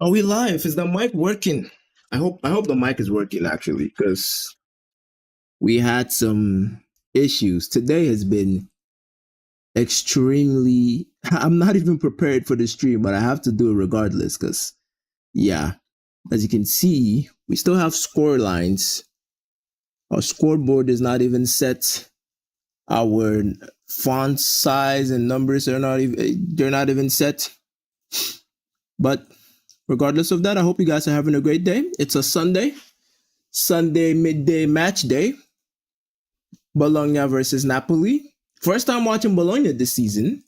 Are we live? Is the mic working? I hope the mic is working actually, because we had some issues. Today has been extremely I'm not even prepared for the stream, but I have to do it regardless because yeah, as you can see, we still have score lines. Our scoreboard is not even set. Our font size and numbers are not even set. But regardless of that, I hope you guys are having a great day. It's a Sunday midday match day. Bologna versus Napoli. First time watching Bologna this season.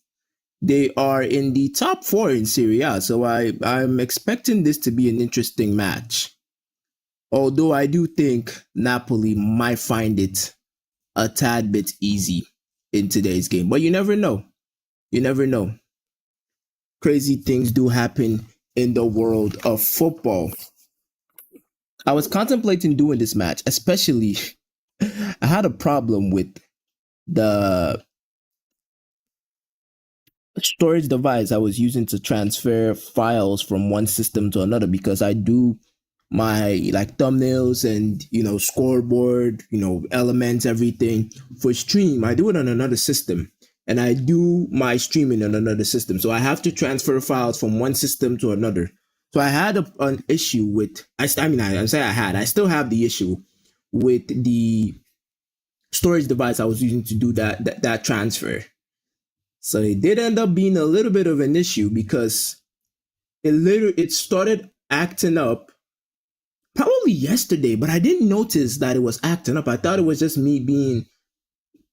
They are in the top four in Serie A, so I'm expecting this to be an interesting match. Although I do think Napoli might find it a tad bit easy in today's game, but you never know. You never know. Crazy things do happen in the world of football. I was contemplating doing this match, especially I had a problem with the storage device I was using to transfer files from one system to another, because I do my like thumbnails and scoreboard, elements, everything for stream. I do it on another system, and I do my streaming on another system, so I have to transfer files from one system to another. So I had an issue with I still have the issue with the storage device I was using to do that transfer. So it did end up being a little bit of an issue, because it started acting up probably yesterday, but I didn't notice that it was acting up. I thought it was just me being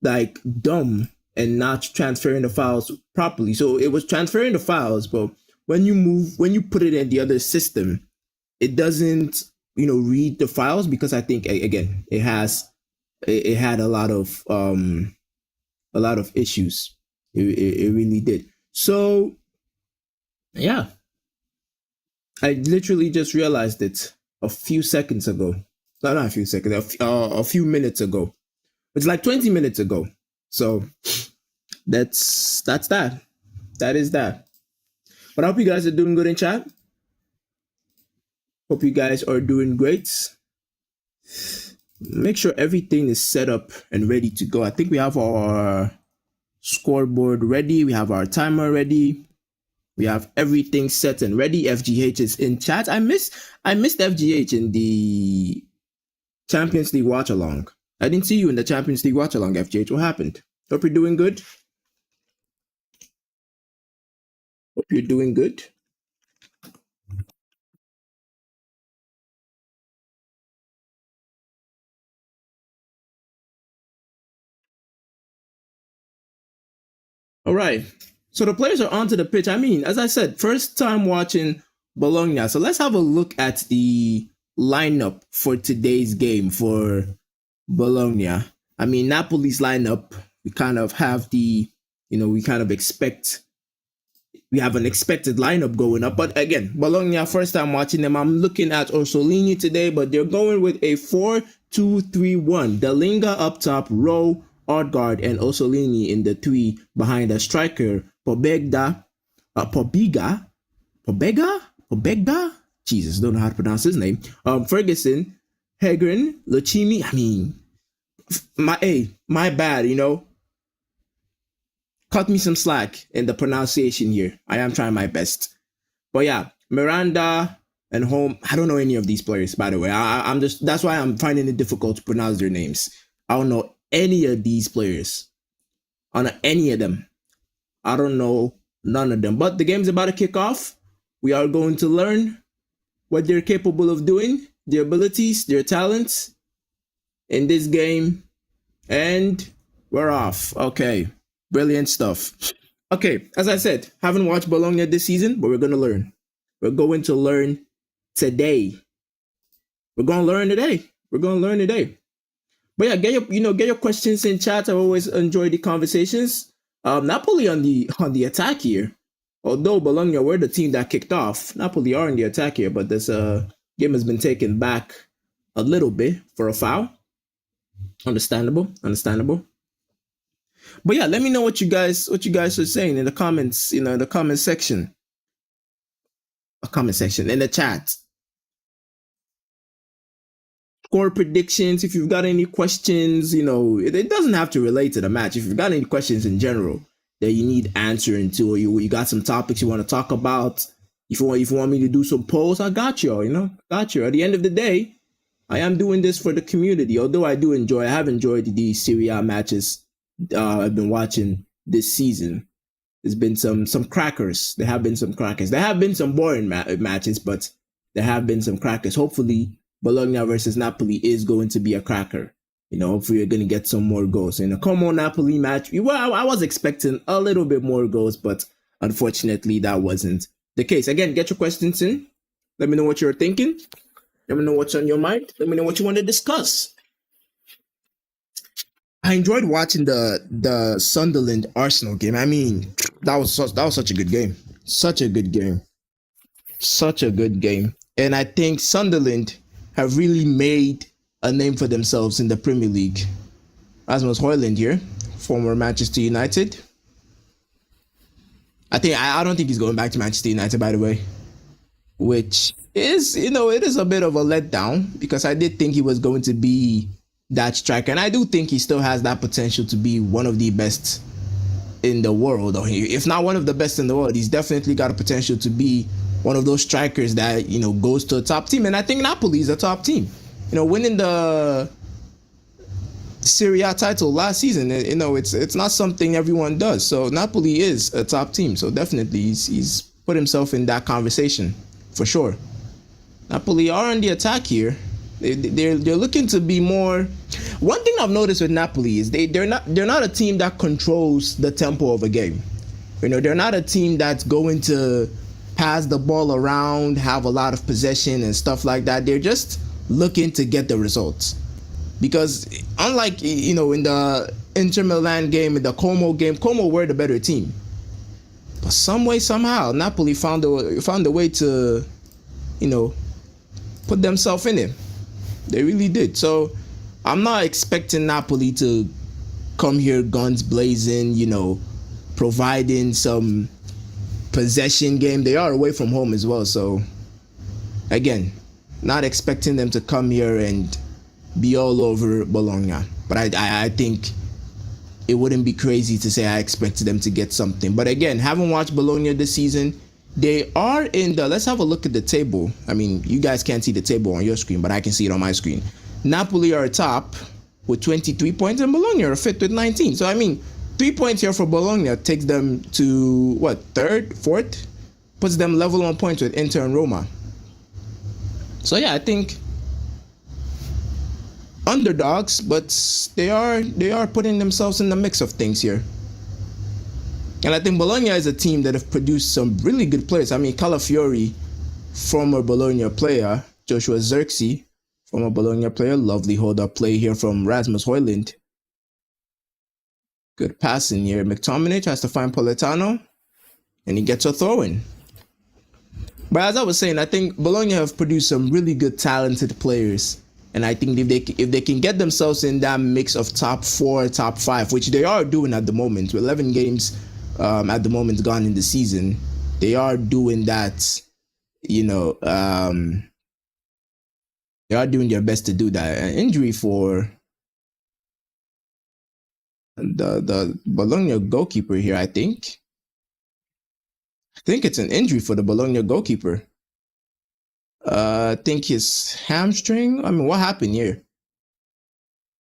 like dumb and not transferring the files properly. So it was transferring the files, but when you put it in the other system, it doesn't read the files, because I think again it had a lot of issues. It really did. So yeah, I literally just realized it a few seconds ago. No, not a few seconds, a few minutes ago. It's like 20 minutes ago. So that's that. That is that. But I hope you guys are doing good in chat. Hope you guys are doing great. Make sure everything is set up and ready to go. I think we have our scoreboard ready. We have our timer ready. We have everything set and ready. FGH is in chat. I missed FGH in the Champions League Watchalong. I didn't see you in the Champions League Watchalong, FGH. What happened? Hope you're doing good. Hope you're doing good. All right. So the players are onto the pitch. I mean, as I said, first time watching Bologna. So let's have a look at the lineup for today's game for Bologna. I mean, Napoli's lineup, we kind of have we have an expected lineup going up. But again, Bologna, first time watching them. I'm looking at Orsolini today, but they're going with a 4-2-3-1. Dalinga up top, Rowe, Odegaard, and Orsolini in the three behind the striker, Pobega. Jesus, don't know how to pronounce his name. Ferguson, Hegren, Lucchini. I mean, my bad, cut me some slack in the pronunciation here. I am trying my best. But yeah, Miranda and Home. I don't know any of these players, by the way. I'm just that's why I'm finding it difficult to pronounce their names. I don't know any of these players. On any of them. I don't know none of them. But the game's about to kick off. We are going to learn what they're capable of doing, their abilities, their talents in this game. And we're off. Okay. Brilliant stuff. Okay, as I said, haven't watched Bologna this season, but we're going to learn. We're going to learn today. We're going to learn today. We're going to learn today. But yeah, get your questions in chat. I always enjoy the conversations. Napoli on the attack here. Although Bologna were the team that kicked off, Napoli are on the attack here, but this game has been taken back a little bit for a foul. Understandable. But yeah, let me know what you guys are saying in the comments, in the comment section. a comment section in the chat. Score predictions. If you've got any questions, it doesn't have to relate to the match. If you've got any questions in general that you need answering to, or you got some topics you want to talk about, if you want me to do some polls, I got you. Got you. At the end of the day, I am doing this for the community. Although I have enjoyed the Serie A matches I've been watching this season. There's been some crackers. There have been some crackers. There have been some boring matches, but there have been some crackers. Hopefully, Bologna versus Napoli is going to be a cracker. Hopefully you're going to get some more goals. In a Como Napoli match, well, I was expecting a little bit more goals, but unfortunately that wasn't the case. Again, get your questions in. Let me know what you're thinking. Let me know what's on your mind. Let me know what you want to discuss. I enjoyed watching the Sunderland Arsenal game. I mean, that was such a good game. Such a good game. Such a good game. And I think Sunderland have really made a name for themselves in the Premier League. Rasmus Højlund here, former Manchester United. I don't think he's going back to Manchester United, by the way, which is, it is a bit of a letdown because I did think he was going to be that striker, and I do think he still has that potential to be one of the best in the world, or if not one of the best in the world. He's definitely got a potential to be one of those strikers that goes to a top team, and I think Napoli is a top team. Winning the Serie A title last season, it's not something everyone does. So Napoli is a top team. So definitely he's put himself in that conversation for sure. Napoli are on the attack here. They're looking to be more. One thing I've noticed with Napoli is they're not a team that controls the tempo of a game. They're not a team that's going to pass the ball around, have a lot of possession and stuff like that. They're just looking to get the results. Because unlike in the Inter Milan game, in the Como game, Como were the better team. But some way, somehow, Napoli found a way to, put themselves in it. They really did. So I'm not expecting Napoli to come here guns blazing, providing some possession game. They are away from home as well. So again, not expecting them to come here and be all over Bologna. But I think it wouldn't be crazy to say I expected them to get something. But again, haven't watched Bologna this season. They are in the, let's have a look at the table. I mean, you guys can't see the table on your screen, but I can see it on my screen. Napoli are top with 23 points and Bologna are fifth with 19. So, I mean, 3 points here for Bologna takes them to, third, fourth? Puts them level on points with Inter and Roma. So, yeah, I think underdogs, but they are putting themselves in the mix of things here. And I think Bologna is a team that have produced some really good players. I mean, Calafiori, former Bologna player, Joshua Zirkzee, former Bologna player, lovely hold-up play here from Rasmus Højlund. Good passing here. McTominay tries to find Politano, and he gets a throw-in. But as I was saying, I think Bologna have produced some really good, talented players. And I think if they can get themselves in that mix of top 4, top 5, which they are doing at the moment, with 11 games at the moment gone in the season, they are doing that, they are doing their best to do that. An injury for the Bologna goalkeeper here, I think. I think it's an injury for the Bologna goalkeeper. I think his hamstring. I mean, what happened here?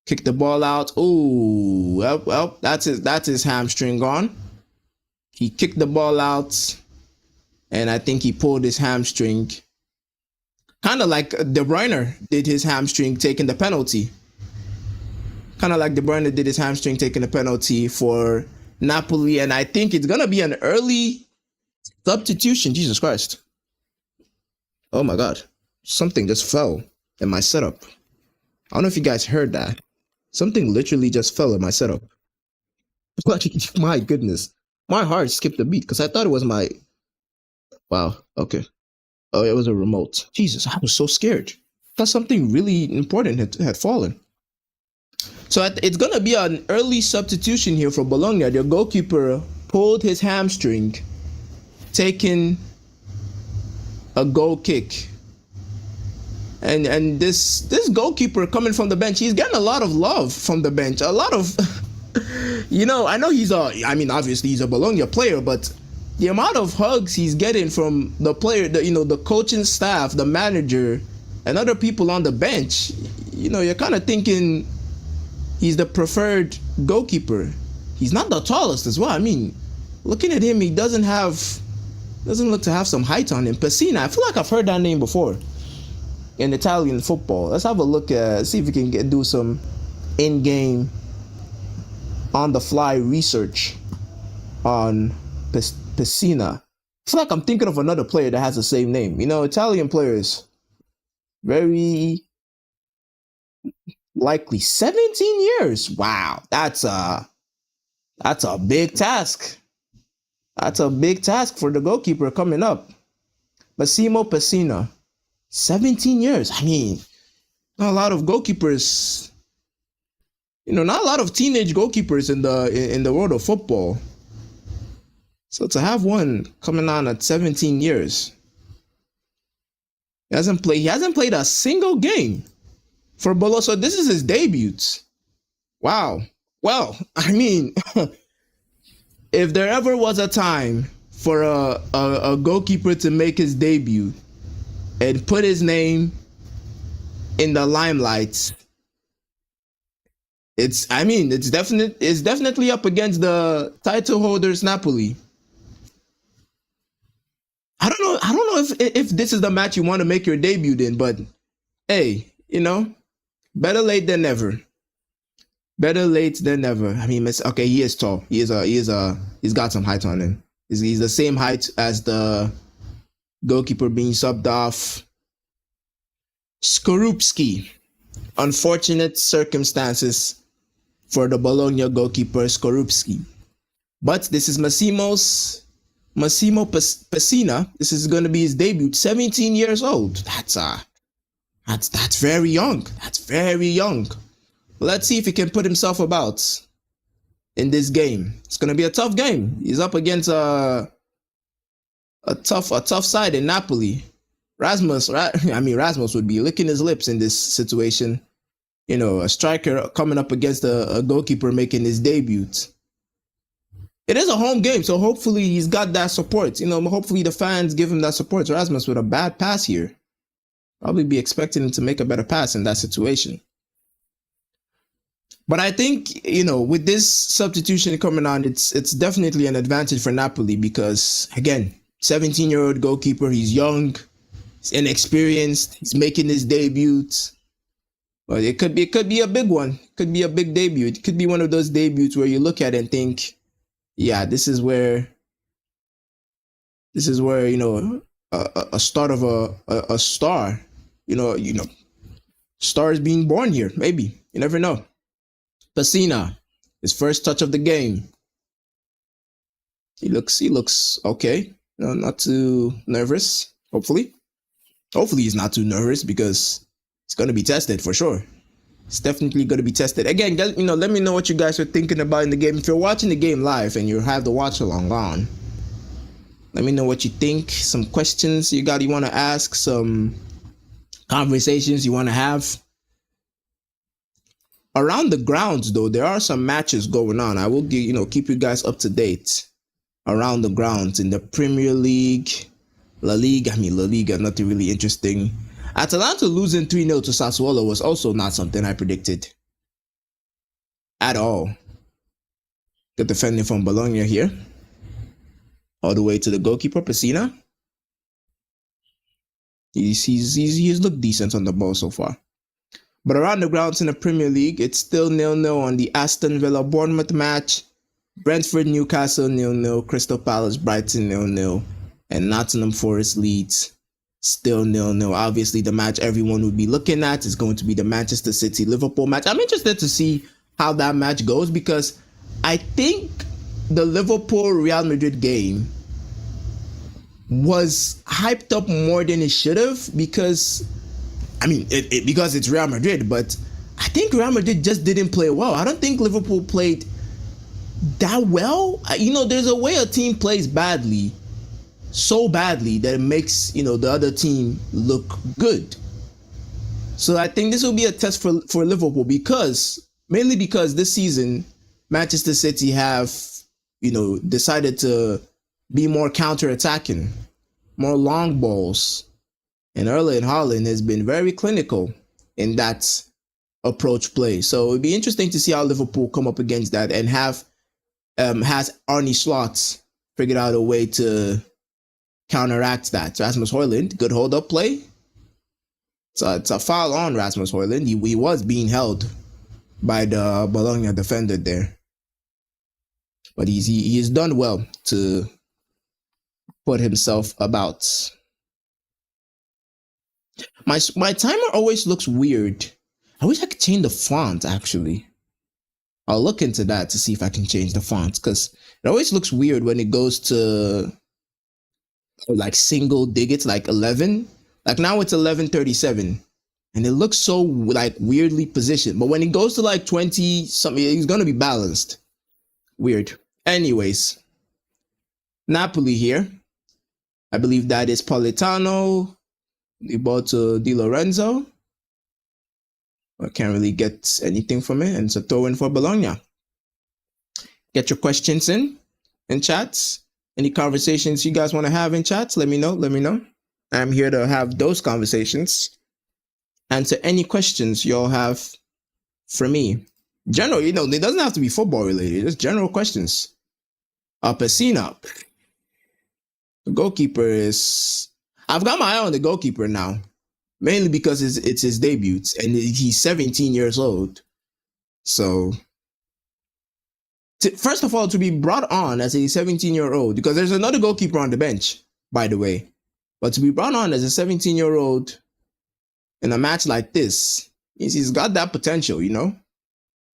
Kicked the ball out. Oh, well, that's his hamstring gone. He kicked the ball out, and I think he pulled his hamstring. Kind of like De Bruyne did his hamstring taking the penalty. Kind of like De Bruyne did his hamstring taking the penalty for Napoli, and I think it's gonna be an early substitution. Jesus Christ. Oh my God, something just fell in my setup. I don't know if you guys heard that. Something literally just fell in my setup. My goodness. My heart skipped a beat because I thought it was my... Wow, okay. Oh, it was a remote. Jesus, I was so scared. I thought something really important had fallen. So it's going to be an early substitution here for Bologna. Their goalkeeper pulled his hamstring, taking a goal kick. And this goalkeeper coming from the bench, he's getting a lot of love from the bench. A lot of I know obviously he's a Bologna player, but the amount of hugs he's getting from the player, the coaching staff, the manager, and other people on the bench, you're kind of thinking he's the preferred goalkeeper. He's not the tallest as well. I mean, looking at him, he doesn't look to have some height on him. Pessina, I feel like I've heard that name before in Italian football. Let's have a look at, see if we can do some in-game, on-the-fly research on Pessina. I feel like I'm thinking of another player that has the same name. Italian players, very likely 17 years. Wow, that's a big task. That's a big task for the goalkeeper coming up. Massimo Pessina, 17 years. I mean, not a lot of goalkeepers, not a lot of teenage goalkeepers in the world of football. So to have one coming on at 17 years, he hasn't played a single game for Bologna. So this is his debut. Wow. Well, I mean, if there ever was a time for a goalkeeper to make his debut and put his name in the limelight, it's definitely up against the title holders Napoli. I don't know if this is the match you want to make your debut in, but hey, better late than never. Better late than never. I mean, okay, he is tall. He's got some height on him. He's the same height as the goalkeeper being subbed off, Skorupski. Unfortunate circumstances for the Bologna goalkeeper Skorupski. But this is Massimo Pessina. This is going to be his debut. 17 years old. That's very young. That's very young. Let's see if he can put himself about in this game. It's going to be a tough game. He's up against a tough side in Napoli. Rasmus would be licking his lips in this situation. A striker coming up against a goalkeeper making his debut. It is a home game, so hopefully he's got that support. Hopefully the fans give him that support. Rasmus with a bad pass here. Probably be expecting him to make a better pass in that situation. But I think, with this substitution coming on, it's definitely an advantage for Napoli because, again, 17-year-old goalkeeper, he's young, he's inexperienced, he's making his debut. But it could be a big one. It could be a big debut. It could be one of those debuts where you look at it and think, yeah, this is where a start of a star, star is being born here. Maybe, you never know. Pessina, his first touch of the game. He looks okay. Not too nervous. Hopefully he's not too nervous because it's going to be tested for sure. It's definitely going to be tested. Again, let me know what you guys are thinking about in the game. If you're watching the game live and you have the Watchalong on, let me know what you think. Some questions you want to ask, some conversations you want to have. Around the grounds, though, there are some matches going on. I will keep you guys up to date around the grounds in the Premier League, La Liga, nothing really interesting. Atalanta losing 3-0 to Sassuolo was also not something I predicted at all. Good defending from Bologna here. All the way to the goalkeeper, Pessina. He's looked decent on the ball so far. But around the grounds in the Premier League, it's still 0-0 on the Aston Villa Bournemouth match. Brentford Newcastle 0-0. Crystal Palace Brighton 0-0. And Nottingham Forest Leeds still 0-0. Obviously, the match everyone would be looking at is going to be the Manchester City Liverpool match. I'm interested to see how that match goes because I think the Liverpool Real Madrid game was hyped up more than it should have because because it's Real Madrid, but I think Real Madrid just didn't play well. I don't think Liverpool played that well. There's a way a team plays badly so badly that it makes the other team look good. So I think this will be a test for Liverpool, because mainly because this season Manchester City have decided to be more counter attacking, more long balls, and Erling Haaland has been very clinical in that approach play. So it'd be interesting to see how Liverpool come up against that, and has Arne Slot figured out a way to counteract that. Rasmus Højlund, good hold up play. It's a foul on Rasmus Højlund. He was being held by the Bologna defender there, but he's done well to put himself about. My timer always looks weird. I wish I could change the font, actually. I'll look into that to see if I can change the font, because it always looks weird when it goes to like single digits, like 11. Like now it's 11:37, and it looks so like weirdly positioned. But when it goes to like 20 something, it's gonna be balanced. Weird. Anyways, Napoli here. I believe that is Politano. The ball to Di Lorenzo. I can't really get anything from it, and it's a throw in for Bologna. Get your questions in chats. Any conversations you guys want to have in chats, let me know. I'm here to have those conversations. Answer any questions y'all have for me. General, it doesn't have to be football related. Just general questions. Pesina. The goalkeeper is... I've got my eye on the goalkeeper now. Mainly because it's his debut, and he's 17 years old. So... First of all, to be brought on as a 17-year-old, because there's another goalkeeper on the bench, by the way. But to be brought on as a 17-year-old in a match like this, he's got that potential,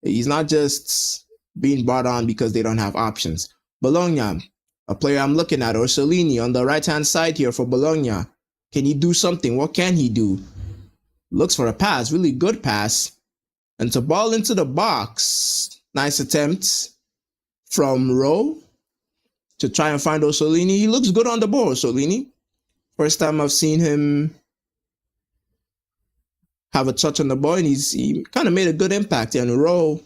He's not just being brought on because they don't have options. Bologna, a player I'm looking at, Orsolini on the right-hand side here for Bologna. Can he do something? What can he do? Looks for a pass, really good pass. And to ball into the box. Nice attempt from Rowe to try and find Orsolini. He looks good on the ball, Orsolini. First time I've seen him have a touch on the ball, and he kind of made a good impact. And Rowe,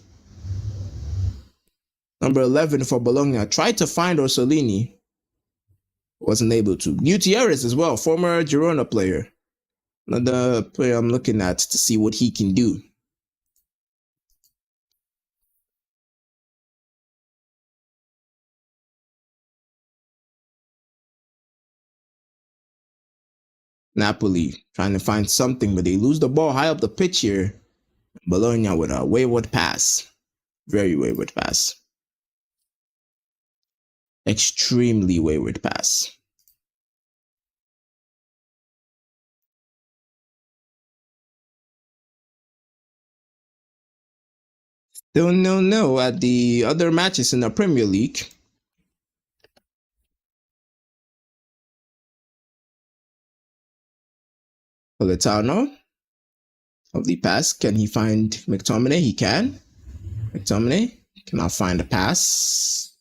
number 11 for Bologna, tried to find Orsolini. Wasn't able to. Gutierrez as well, former Girona player. Another player I'm looking at to see what he can do. Napoli trying to find something, but they lose the ball high up the pitch here. Bologna with a wayward pass. Very wayward pass. Extremely wayward pass. Still 0-0 at the other matches in the Premier League. Politano. Lovely pass. Can he find McTominay? He can. McTominay cannot find a pass.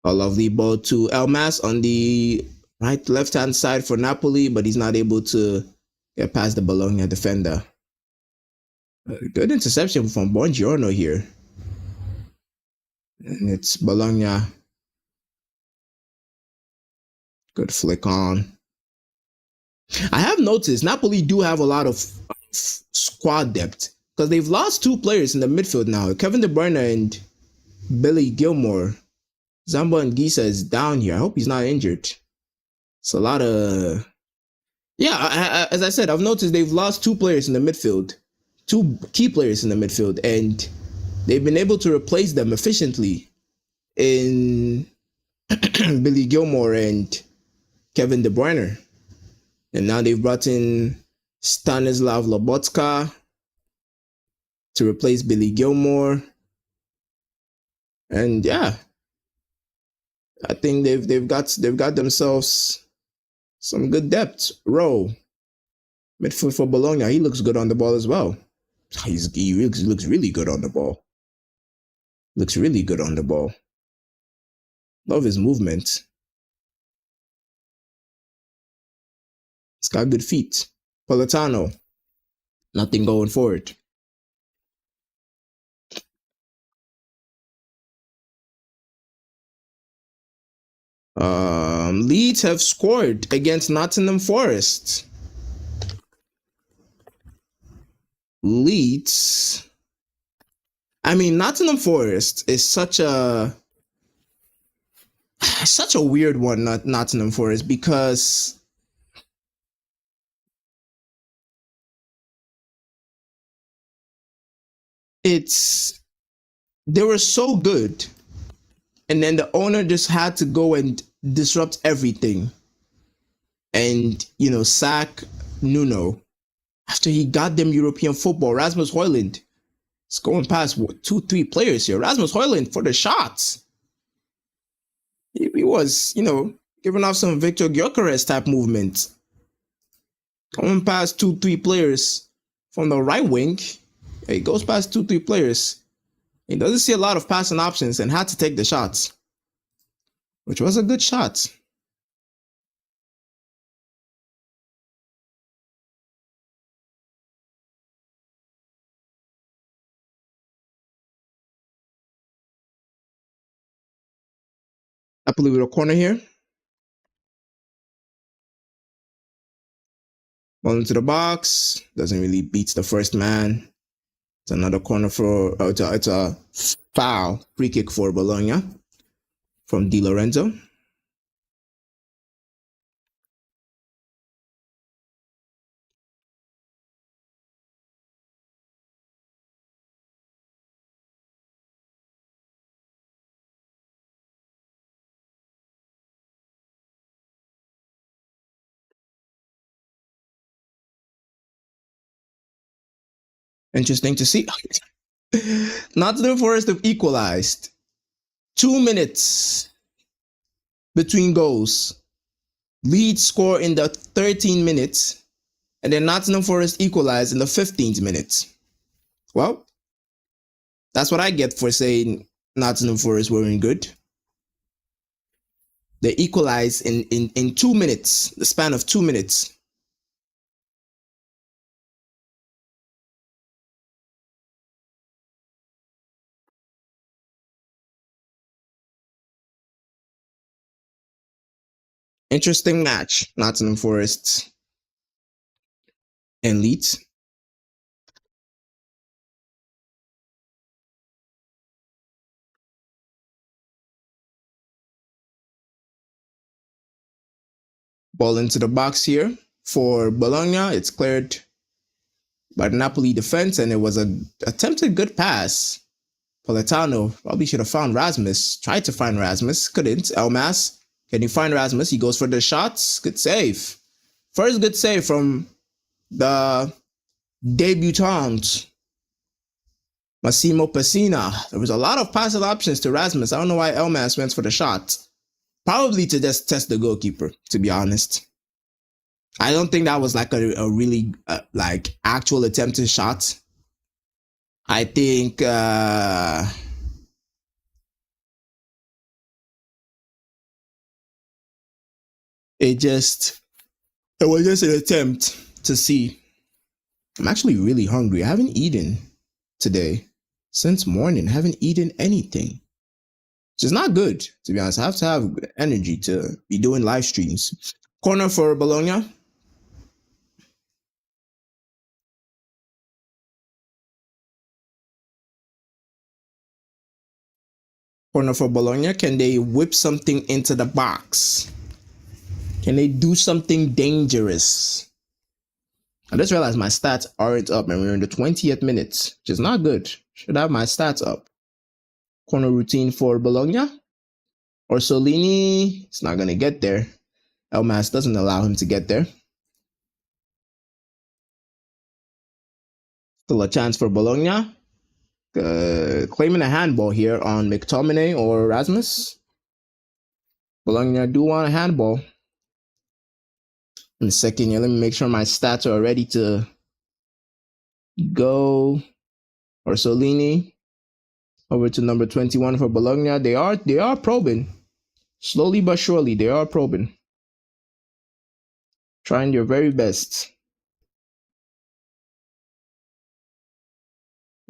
A lovely ball to Elmas on the left-hand side for Napoli, but he's not able to get past the Bologna defender. Good interception from Buongiorno here. And it's Bologna. Good flick on. I have noticed Napoli do have a lot of squad depth, because they've lost two players in the midfield now. Kevin De Bruyne and Billy Gilmore. Zamba and Gisa is down here. I hope he's not injured. It's a lot of... Yeah, as I said, I've noticed they've lost two players in the midfield. Two key players in the midfield. And they've been able to replace them efficiently in Billy Gilmore and Kevin De Bruyne. And now they've brought in Stanislav Lobotka to replace Billy Gilmore. And yeah, I think they've got themselves some good depth. Rowe, midfield for Bologna, he looks good on the ball as well. He looks really good on the ball. Looks really good on the ball. Love his movement. He's got good feet. Politano, nothing going forward. Leeds have scored against Nottingham Forest. Leeds. I mean, Nottingham Forest is such a weird one, Nottingham Forest, because they were so good, and then the owner just had to go and disrupt everything, and sack Nuno after he got them European football. Rasmus Højlund is going past 2-3 players here. Rasmus Højlund for the shots. He was, giving off some Victor Gyökeres type movement. Going past 2-3 players from the right wing. He goes past 2-3 players. He doesn't see a lot of passing options and had to take the shots, which was a good shot. Napoli with a corner here. Ball into the box. Doesn't really beat the first man. It's another corner for, it's a foul. Free kick for Bologna from Di Lorenzo. Interesting to see. Nottingham Forest have equalized. 2 minutes between goals. Leeds score in the 13 minutes, and then Nottingham Forest equalize in the 15th minute. Well, that's what I get for saying Nottingham Forest weren't good. They equalize in 2 minutes, the span of 2 minutes. Interesting match, Nottingham Forest and Leeds. Ball into the box here for Bologna. It's cleared by the Napoli defense, and it was an attempted good pass. Politano probably should have found Rasmus. Tried to find Rasmus, couldn't. Elmas, can you find Rasmus? He goes for the shots. Good save. First good save from the debutant, Massimo Pessina. There was a lot of passing options to Rasmus. I don't know why Elmas went for the shot. Probably to just test the goalkeeper, to be honest. I don't think that was like a really like actual attempted shot. I think it was just an attempt to see. I'm actually really hungry. I haven't eaten today since morning. I haven't eaten anything. Which is not good, to be honest. I have to have energy to be doing live streams. Corner for Bologna. Corner for Bologna. Can they whip something into the box? Can they do something dangerous? I just realized my stats aren't up and we're in the 20th minute, which is not good. Should have my stats up. Corner routine for Bologna. Orsolini, it's not going to get there. Elmas doesn't allow him to get there. Still a chance for Bologna. Claiming a handball here on McTominay or Rasmus. Bologna do want a handball. In a second here, let me make sure my stats are ready to go. Orsolini. Over to number 21 for Bologna. They are probing. Slowly but surely, they are probing. Trying their very best.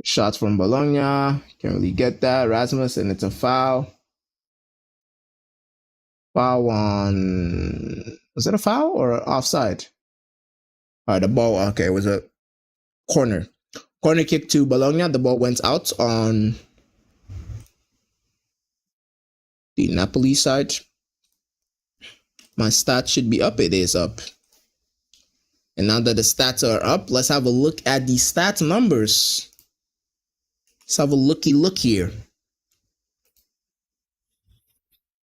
Shots from Bologna. Can't really get that. Rasmus, and it's a foul. Foul on. Was it a foul or offside? The ball. Okay, it was a corner. Corner kick to Bologna. The ball went out on the Napoli side. My stats should be up. It is up. And now that the stats are up, let's have a look at the stats numbers. Let's have a looky look here.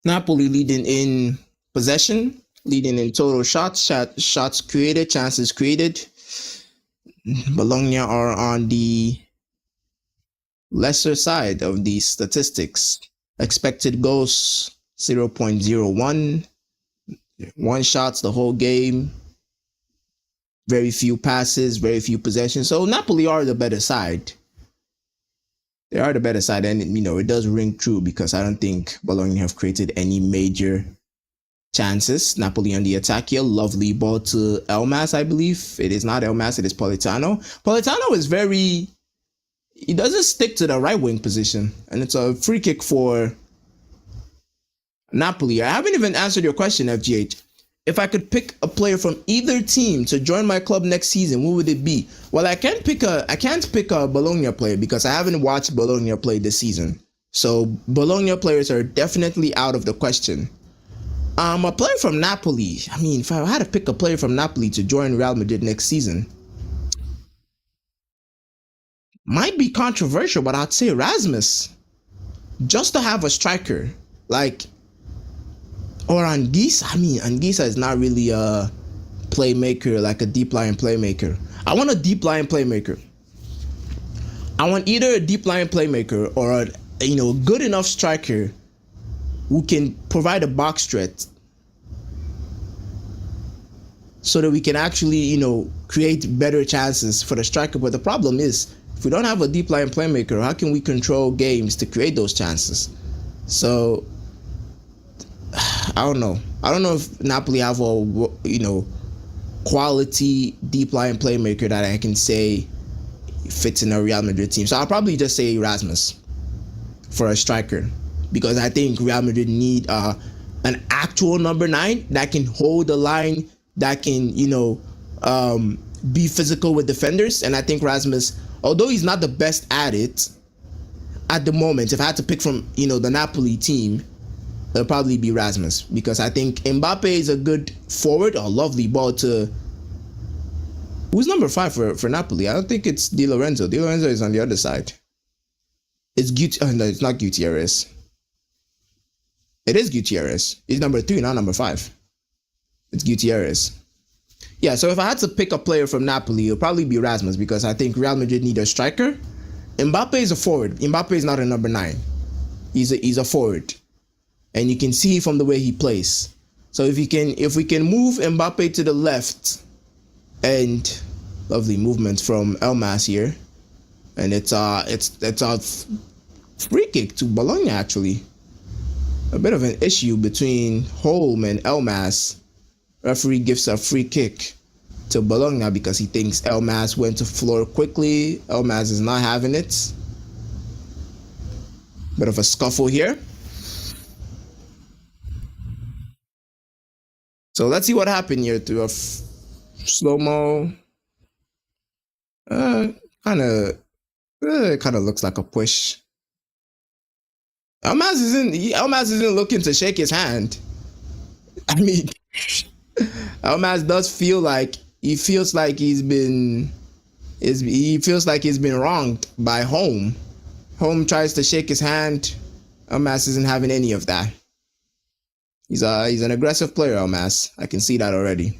Napoli leading in possession, leading in total shots created, chances created. Bologna are on the lesser side of these statistics. Expected goals 0.01, one shots the whole game, very few passes, very few possessions. So Napoli are the better side. They are the better side, and it does ring true because I don't think Bologna have created any major chances. Napoli on the attack here. Lovely ball to Elmas, I believe. It is not Elmas, it is Politano. Politano is he doesn't stick to the right wing position, and it's a free kick for Napoli. I haven't even answered your question, FGH. If I could pick a player from either team to join my club next season, who would it be? Well, I can't pick a Bologna player because I haven't watched Bologna play this season. So Bologna players are definitely out of the question. A player from Napoli. I mean, if I had to pick a player from Napoli to join Real Madrid next season, might be controversial, but I'd say Rasmus. Just to have a striker or Anguissa. I mean, Anguissa is not really a playmaker, like a deep line playmaker. I want a deep line playmaker. I want either a deep line playmaker or a good enough striker who can provide a box threat so that we can actually, create better chances for the striker. But the problem is, if we don't have a deep line playmaker, how can we control games to create those chances? So I don't know. I don't know if Napoli have a quality deep line playmaker that I can say fits in a Real Madrid team. So I'll probably just say Rasmus for a striker, because I think Real Madrid need an actual number 9 that can hold the line, that can be physical with defenders. And I think Rasmus, although he's not the best at it at the moment, if I had to pick from the Napoli team, it'll probably be Rasmus, because I think Mbappe is a good forward. A lovely ball to who's number 5 for Napoli. I don't think it's Di Lorenzo. Di Lorenzo is on the other side. It's no, it's not Gutierrez. It is Gutierrez. He's number 3, not number 5. It's Gutierrez. Yeah, so if I had to pick a player from Napoli, it'll probably be Rasmus, because I think Real Madrid need a striker. Mbappe is a forward. Mbappe is not a number 9. He's a forward. And you can see from the way he plays. So if we can move Mbappe to the left, and lovely movement from Elmas here, and it's a free kick to Bologna actually. A bit of an issue between Holm and Elmas. Referee gives a free kick to Bologna because he thinks Elmas went to floor quickly. Elmas is not having it. Bit of a scuffle here. So let's see what happened here through a slow-mo. Kind of looks like a push. Elmas isn't looking to shake his hand. I mean, Elmas does feel like he feels like he's been wronged by Holm. Holm tries to shake his hand. Elmas isn't having any of that. He's an aggressive player, Elmas. I can see that already.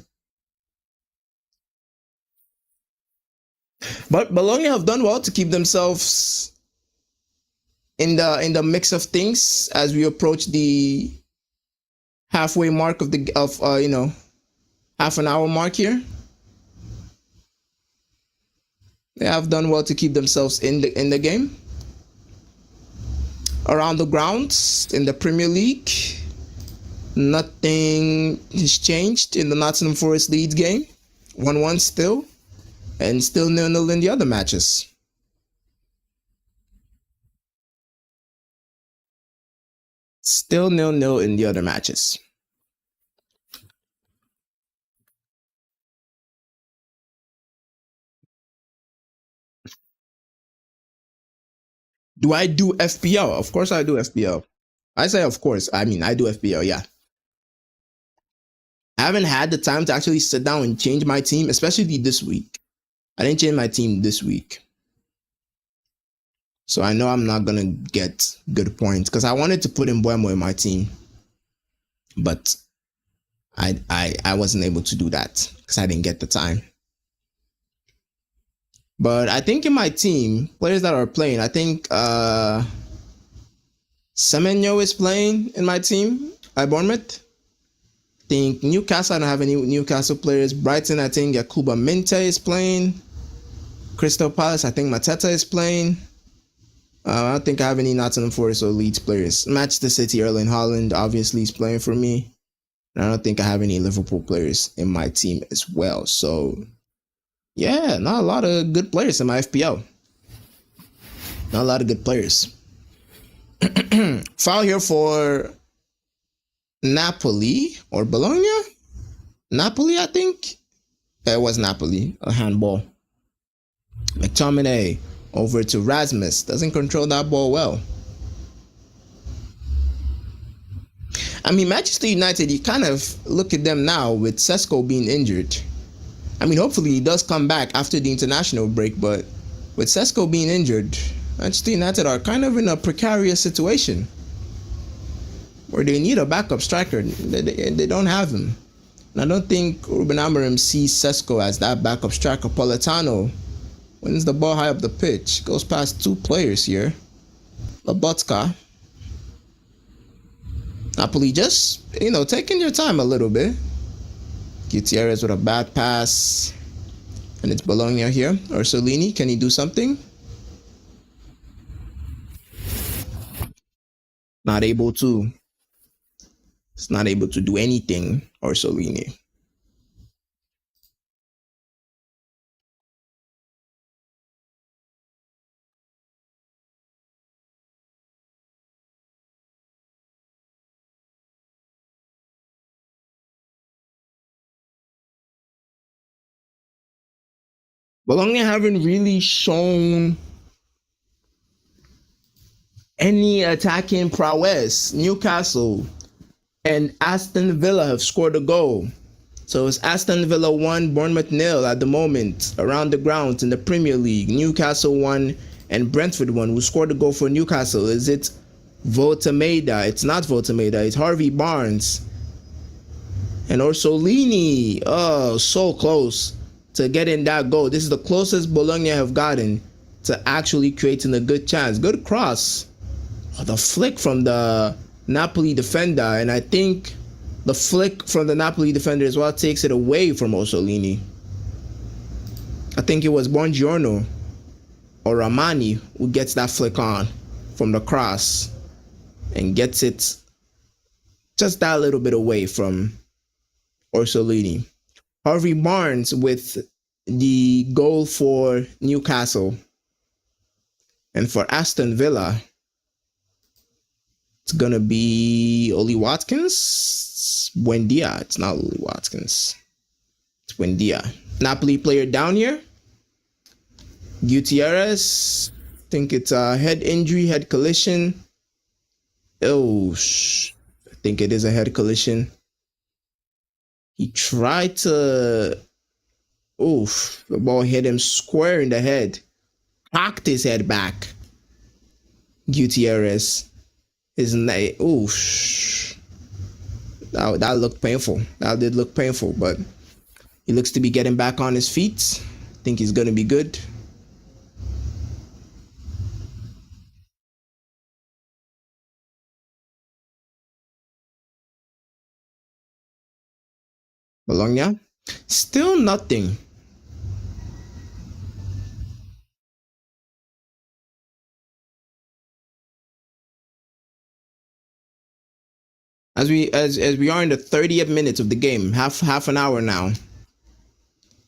But Bologna have done well to keep themselves in the mix of things as we approach the halfway mark of half an hour mark here. They have done well to keep themselves in the game. Around the grounds in the Premier League, nothing has changed in the Nottingham Forest Leeds game. 1-1 still, and still 0-0 in the other matches. Still 0-0 in the other matches. Do I do FPL? Of course I do FPL. I say of course. I mean, I do FPL, yeah. I haven't had the time to actually sit down and change my team, especially this week. I didn't change my team this week. So I know I'm not going to get good points because I wanted to put in Buemo in my team. But I wasn't able to do that because I didn't get the time. But I think in my team, players that are playing, I think Semenyo is playing in my team at Bournemouth. I think Newcastle, I don't have any Newcastle players. Brighton, I think Yakuba Minte is playing. Crystal Palace, I think Mateta is playing. I don't think I have any Nottingham Forest or Leeds players. Manchester City, Erling Haaland, obviously is playing for me. And I don't think I have any Liverpool players in my team as well. So, yeah, not a lot of good players in my FPL. Not a lot of good players. Foul here for Napoli or Bologna? Napoli, I think. It was Napoli. A handball. McTominay over to Rasmus. Doesn't control that ball well. I mean, Manchester United, you kind of look at them now with Sesko being injured. I mean, hopefully he does come back after the international break, but with Sesko being injured, Manchester United are kind of in a precarious situation where they need a backup striker. They don't have him. And I don't think Ruben Amorim sees Sesko as that backup striker. Politano wins the ball high up the pitch, goes past two players here. Lobotka. Napoli just, taking your time a little bit. Gutierrez with a bad pass. And it's Bologna here. Orsolini, can he do something? Not able to. It's not able to do anything, Orsolini. Bologna haven't really shown any attacking prowess. Newcastle and Aston Villa have scored a goal. So it's Aston Villa 1, Bournemouth 0 at the moment around the grounds in the Premier League. Newcastle 1 and Brentford 1. Who scored the goal for Newcastle? Is it Voltameda? It's not Voltameda. It's Harvey Barnes. And Orsolini. Oh, so close to getting that goal. This is the closest Bologna have gotten to actually creating a good chance. Good cross. Oh, the flick from the Napoli defender. And I think the flick from the Napoli defender as well takes it away from Orsolini. I think it was Buongiorno or Ramani who gets that flick on from the cross and gets it just that little bit away from Orsolini. Harvey Barnes with the goal for Newcastle. And for Aston Villa, it's going to be Oli Watkins. Buendia. It's not Oli Watkins. It's Buendia. Napoli player down here. Gutierrez. I think it's a head injury, head collision. Oh, I think it is a head collision. He tried to... Oof. The ball hit him square in the head. Cocked his head back. Gutierrez. His neck. Oof. That looked painful. That did look painful, but he looks to be getting back on his feet. I think he's going to be good. Bologna. Still nothing. As we are in the 30th minute of the game, half an hour now.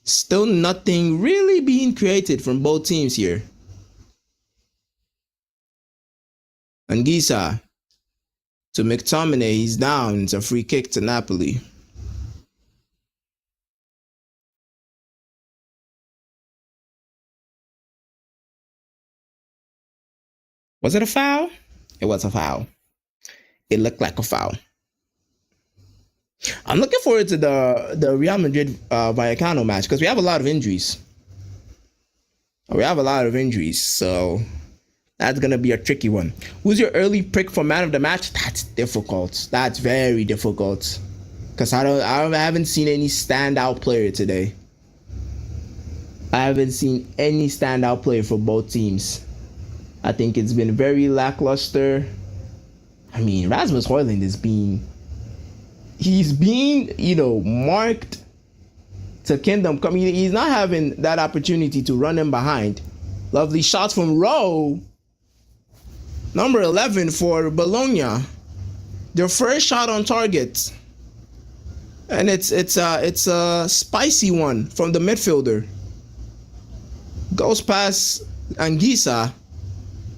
Still nothing really being created from both teams here. Anguissa to McTominay, he's down. It's a free kick to Napoli. Was it a foul? It was a foul. It looked like a foul. I'm looking forward to the Real Madrid Vallecano match because we have a lot of injuries. So that's gonna be a tricky one. Who's your early pick for man of the match? That's difficult. That's very difficult because I haven't seen any standout player today. I haven't seen any standout player for both teams. I think it's been very lackluster. I mean, Rasmus Højlund he's being, marked to Kingdom Come. He's not having that opportunity to run him behind. Lovely shots from Rowe. Number 11 for Bologna. Their first shot on target. And it's a spicy one from the midfielder. Goes past Anguissa.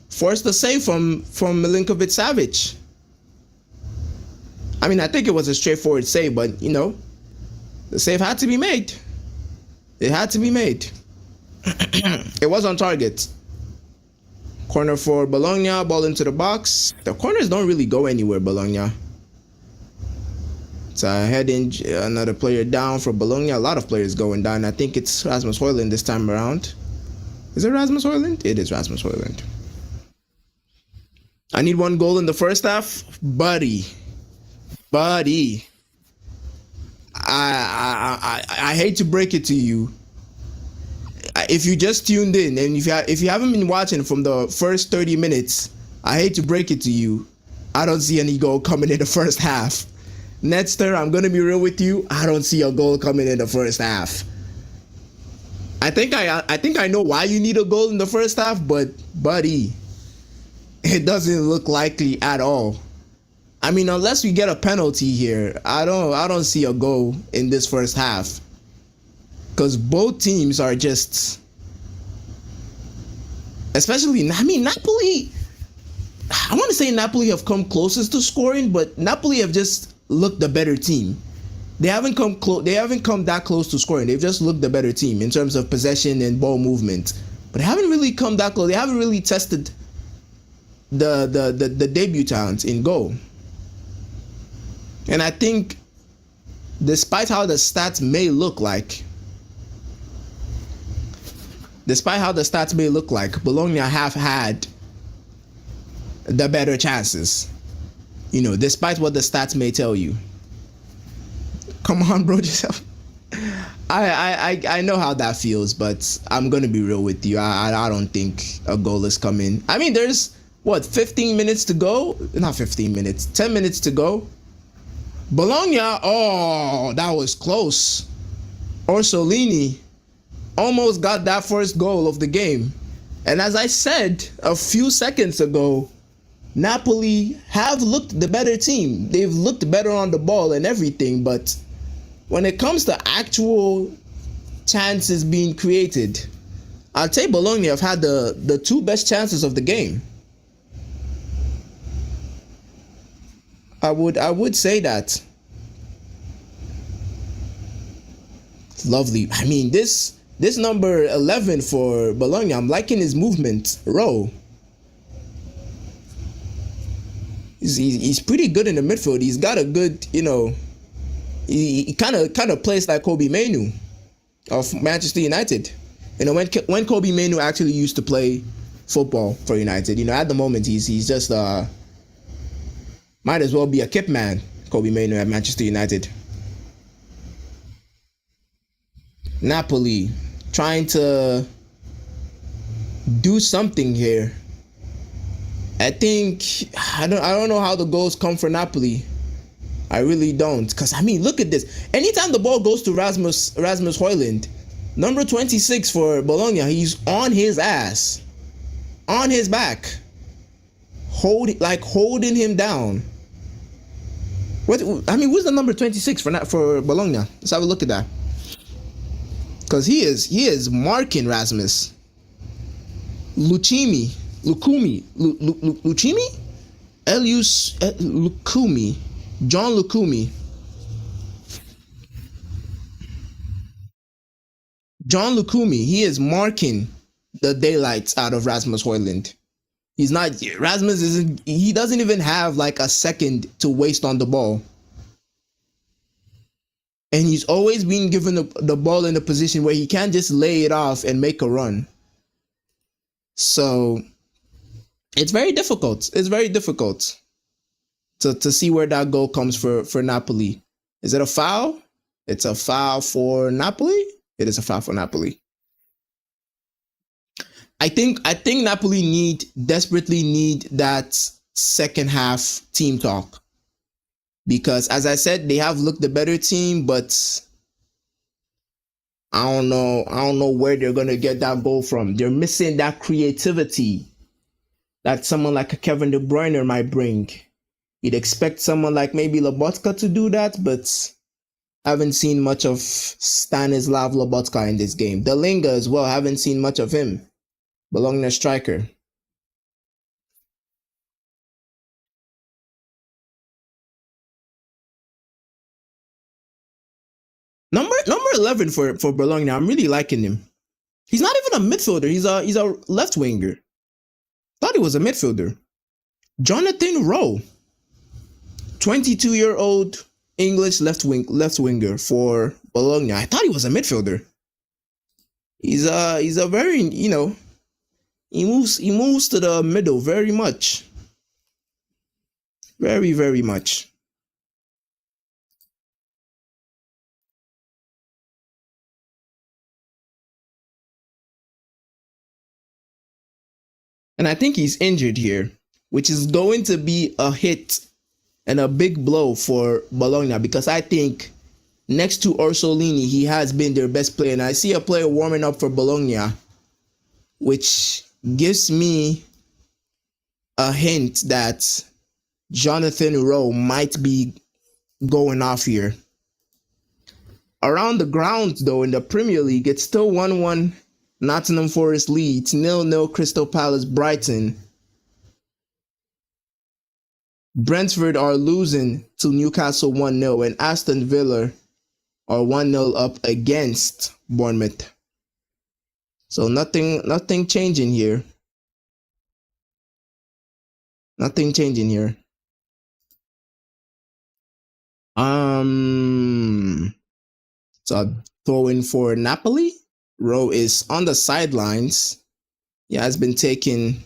Forced the save from Milinkovic Savic. I mean, I think it was a straightforward save, but the save had to be made. It had to be made. It was on target. Corner for Bologna, ball into the box. The corners don't really go anywhere, Bologna. It's a heading, another player down for Bologna. A lot of players going down. I think it's Rasmus Højlund this time around. Is it Rasmus Højlund? It is Rasmus Højlund. I need one goal in the first half. Buddy. I hate to break it to you. If you just tuned in and if you haven't been watching from the first 30 minutes, I hate to break it to you. I don't see any goal coming in the first half. Netster, I'm gonna be real with you. I don't see a goal coming in the first half. I think I know why you need a goal in the first half, but buddy, it doesn't look likely at all. I mean, unless we get a penalty here, I don't see a goal in this first half. Because both teams are just, especially, Napoli, I want to say Napoli have come closest to scoring, but Napoli have just looked the better team. They haven't come that close to scoring. They've just looked the better team in terms of possession and ball movement. But they haven't really come that close. They haven't really tested the debutants in goal. And I think, despite how the stats may look like, Bologna have had the better chances. Despite what the stats may tell you. Come on, bro, yourself. I know how that feels, but I'm gonna be real with you. I don't think a goal is coming. I mean, there's 15 minutes to go? Not 15 minutes, 10 minutes to go. Bologna, oh, that was close. Orsolini almost got that first goal of the game. And as I said a few seconds ago, Napoli have looked the better team. They've looked better on the ball and everything, but when it comes to actual chances being created, I'd say Bologna have had the two best chances of the game. I would say that. Lovely. I mean, this number 11 for Bologna, I'm liking his movement. Rowe. He's pretty good in the midfield. He's got a good, he kind of plays like Kobbie Mainoo of Manchester United. When Kobbie Mainoo actually used to play football for United, at the moment he's just might as well be a kip man, Kobbie Mainoo at Manchester United. Napoli trying to do something here. I don't know how the goals come for Napoli. I really don't. Because, I mean, look at this. Anytime the ball goes to Rasmus Højlund, number 26 for Bologna, he's on his ass. On his back. Holding him down. What I mean, who's the number 26 for Bologna? Let's have a look at that. Because he is marking Rasmus. Lucchini? Lucumi. John Lucumi. John Lucumi, he is marking the daylights out of Rasmus Højlund. He's not Rasmus isn't he doesn't even have like a second to waste on the ball. And he's always been given the ball in a position where he can't just lay it off and make a run. So it's very difficult. It's very difficult to see where that goal comes for Napoli. Is it a foul? It's a foul for Napoli. It is a foul for Napoli. I think Napoli desperately need that second half team talk. Because as I said, they have looked the better team, but I don't know where they're gonna get that goal from. They're missing that creativity that someone like a Kevin De Bruyne might bring. You'd expect someone like maybe Lobotka to do that, but I haven't seen much of Stanislav Lobotka in this game. Delinga as well, haven't seen much of him. Bologna striker. Number 11 for Bologna. I'm really liking him. He's not even a midfielder. He's a left winger. Thought he was a midfielder. Jonathan Rowe, 22-year-old English left winger for Bologna. I thought he was a midfielder. He's a very, he moves to the middle very much. Very, very much. And I think he's injured here, which is going to be a hit and a big blow for Bologna, because I think next to Orsolini, he has been their best player. And I see a player warming up for Bologna, which gives me a hint that Jonathan Rowe might be going off here. Around the ground, though, in the Premier League, it's still 1-1 Nottingham Forest leads, 0-0 Crystal Palace Brighton. Brentford are losing to Newcastle 1-0, and Aston Villa are 1-0 up against Bournemouth. So nothing changing here. Nothing changing here. So throwing for Napoli. Rowe is on the sidelines. He has been taken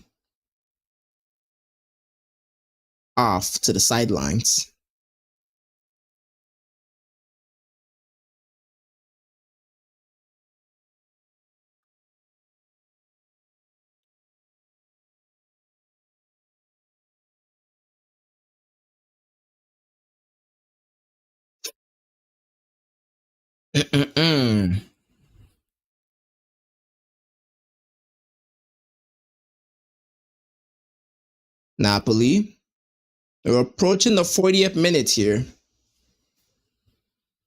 off to the sidelines. Napoli. We're approaching the 40th minute here.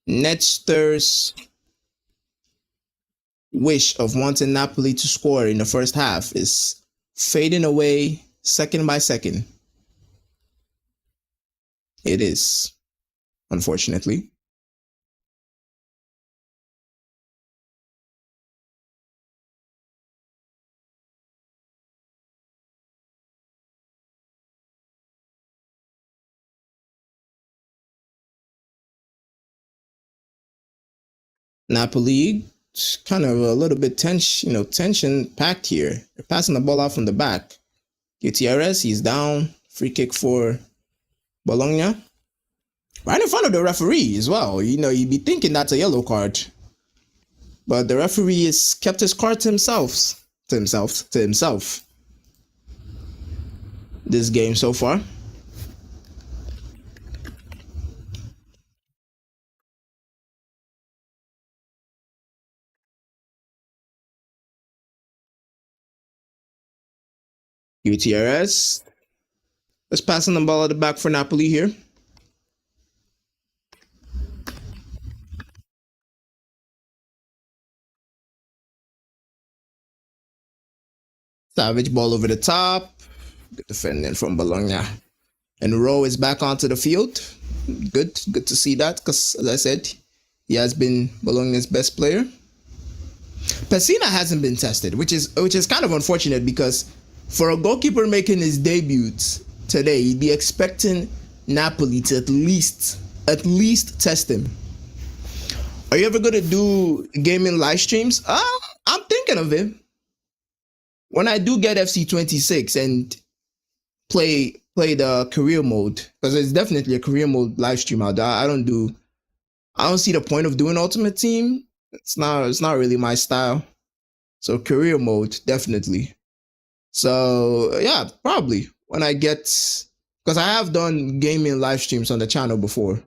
Netster's wish of wanting Napoli to score in the first half is fading away second by second. It is, unfortunately. Napoli, kind of a little bit tension packed here. They're passing the ball out from the back. Gutierrez, he's down. Free kick for Bologna. Right in front of the referee as well. You'd be thinking that's a yellow card. But the referee has kept his card to himself. This game so far. Gutierrez. Let's pass on the ball at the back for Napoli here. Savage ball over the top. Good defending from Bologna. And Rowe is back onto the field. Good to see that, because as I said, he has been Bologna's best player. Pessina hasn't been tested, which is kind of unfortunate, because for a goalkeeper making his debut today, you'd be expecting Napoli to at least test him. Are you ever gonna do gaming live streams? I'm thinking of it. When I do get FC26 and play the career mode, because it's definitely a career mode live stream out there. I don't see the point of doing Ultimate Team. It's not really my style. So career mode, definitely. So yeah, probably when I get, because I have done gaming live streams on the channel before.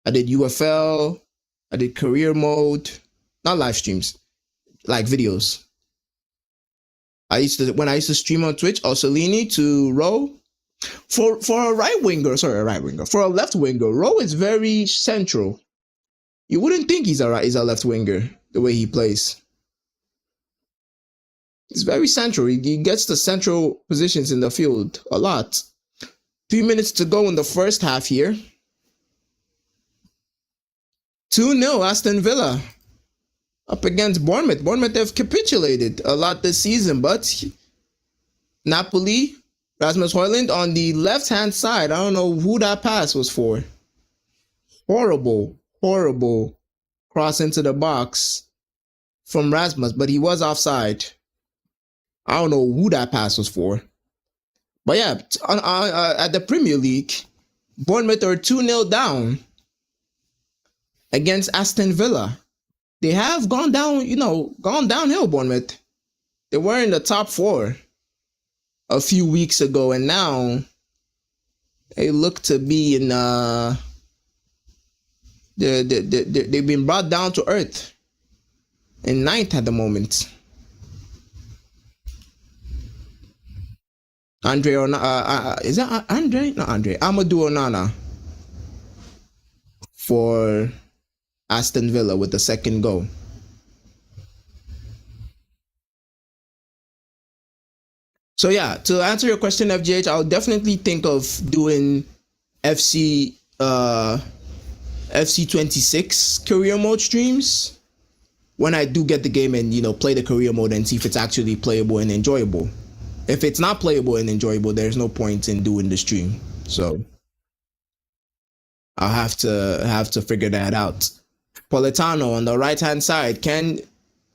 I did UFL, I did career mode, not live streams, like videos. When I used to stream on Twitch, Orsolini to Rowe. For a left winger, Rowe is very central. You wouldn't think he's a left winger the way he plays. He's very central. He gets the central positions in the field a lot. 3 minutes to go in the first half here. 2-0 Aston Villa up against Bournemouth. Bournemouth have capitulated a lot this season, but Napoli, Rasmus Højlund on the left-hand side. I don't know who that pass was for. Horrible cross into the box from Rasmus, but he was offside. I don't know who that pass was for. But yeah, at the Premier League, Bournemouth are 2-0 down against Aston Villa. They have gone downhill, Bournemouth. They were in the top 4 a few weeks ago, and now they look to be in they've been brought down to earth in 9th at the moment. Is that Andre? Not Andre. Amadou Onana for Aston Villa with the second goal. So yeah, to answer your question, FGH, I'll definitely think of doing FC26 career mode streams when I do get the game and play the career mode and see if it's actually playable and enjoyable. If it's not playable and enjoyable, there's no point in doing the stream. So I'll have to figure that out. Politano on the right-hand side. Can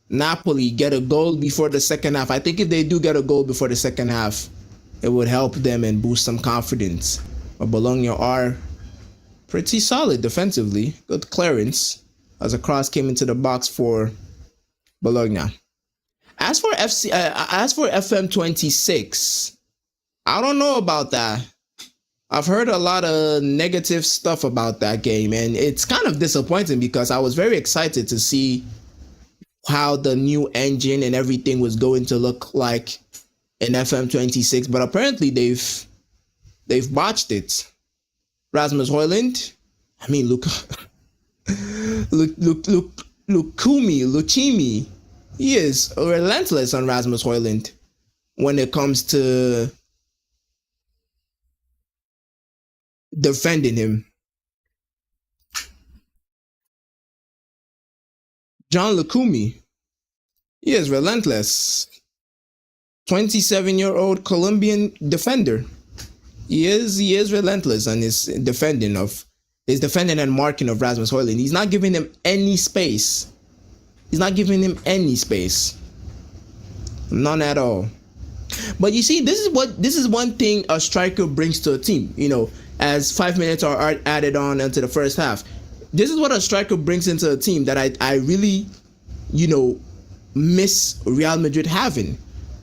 Napoli get a goal before the second half? I think if they do get a goal before the second half, it would help them and boost some confidence. But Bologna are pretty solid defensively. Good clearance as a cross came into the box for Bologna. As for FM26, I don't know about that. I've heard a lot of negative stuff about that game, and it's kind of disappointing because I was very excited to see how the new engine and everything was going to look like in FM26, but apparently they've botched it. Rasmus Højlund, I mean, Lucchimi, he is relentless on Rasmus Højlund when it comes to defending him. John Lucchimi, he is relentless. 27-year-old Colombian defender. He is relentless on his defending and marking of Rasmus Højlund. He's not giving him any space. None at all. But you see, this is one thing a striker brings to a team. As 5 minutes are added on into the first half. This is what a striker brings into a team that I really, miss Real Madrid having.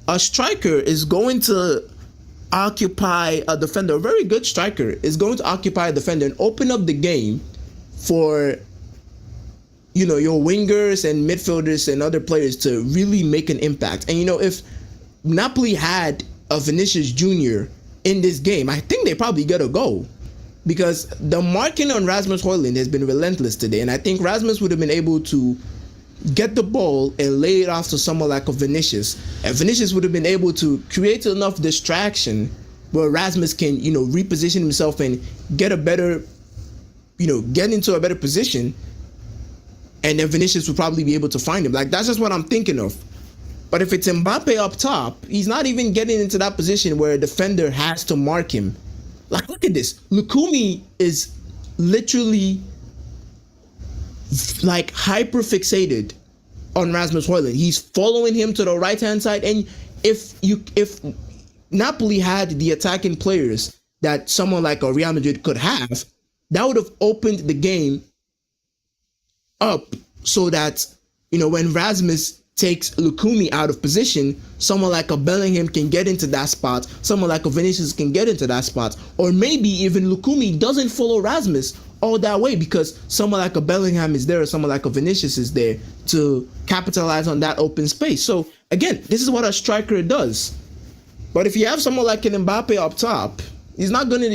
A striker is going to occupy a defender. A very good striker is going to occupy a defender and open up the game for, your wingers and midfielders and other players to really make an impact. And, if Napoli had a Vinicius Jr. in this game, I think they probably get a goal. Because the marking on Rasmus Højlund has been relentless today. And I think Rasmus would have been able to get the ball and lay it off to someone like a Vinicius. And Vinicius would have been able to create enough distraction where Rasmus can, reposition himself and get a better, get into a better position. And then Vinicius would probably be able to find him. Like, that's just what I'm thinking of. But if it's Mbappe up top, he's not even getting into that position where a defender has to mark him. Like, look at this. Lukumi is literally like hyper fixated on Rasmus Højlund. He's following him to the right hand side. And if Napoli had the attacking players that someone like a Real Madrid could have, that would have opened the game up so that, when Rasmus takes Lukumi out of position, someone like a Bellingham can get into that spot, someone like a Vinicius can get into that spot, or maybe even Lukumi doesn't follow Rasmus all that way because someone like a Bellingham is there or someone like a Vinicius is there to capitalize on that open space. So again, this is what a striker does. But if you have someone like an Mbappe up top, he's not gonna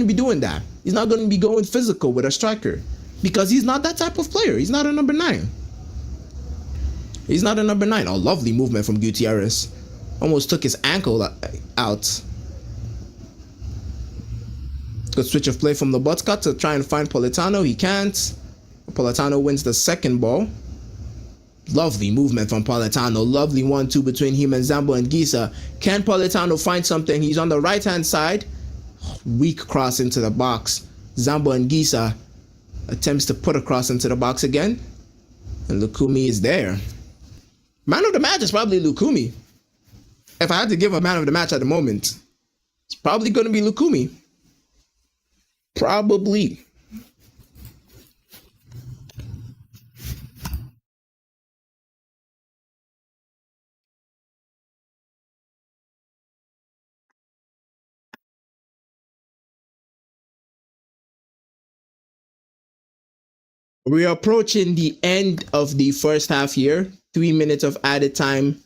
be doing that. He's not gonna be going physical with a striker because he's not that type of player. He's not a number 9. He's not a number 9. A lovely movement from Gutierrez. Almost took his ankle out. Good switch of play from Lobotka to try and find Politano. He can't. Politano wins the second ball. Lovely movement from Politano. Lovely 1-2 between him and Zambo and Gisa. Can Politano find something? He's on the right-hand side. Weak cross into the box. Zambo and Gisa attempts to put a cross into the box again. And Lukumi is there. Man of the match is probably Lukumi. If I had to give a man of the match at the moment, it's probably going to be Lukumi. Probably. We're approaching the end of the first half here. 3 minutes of added time.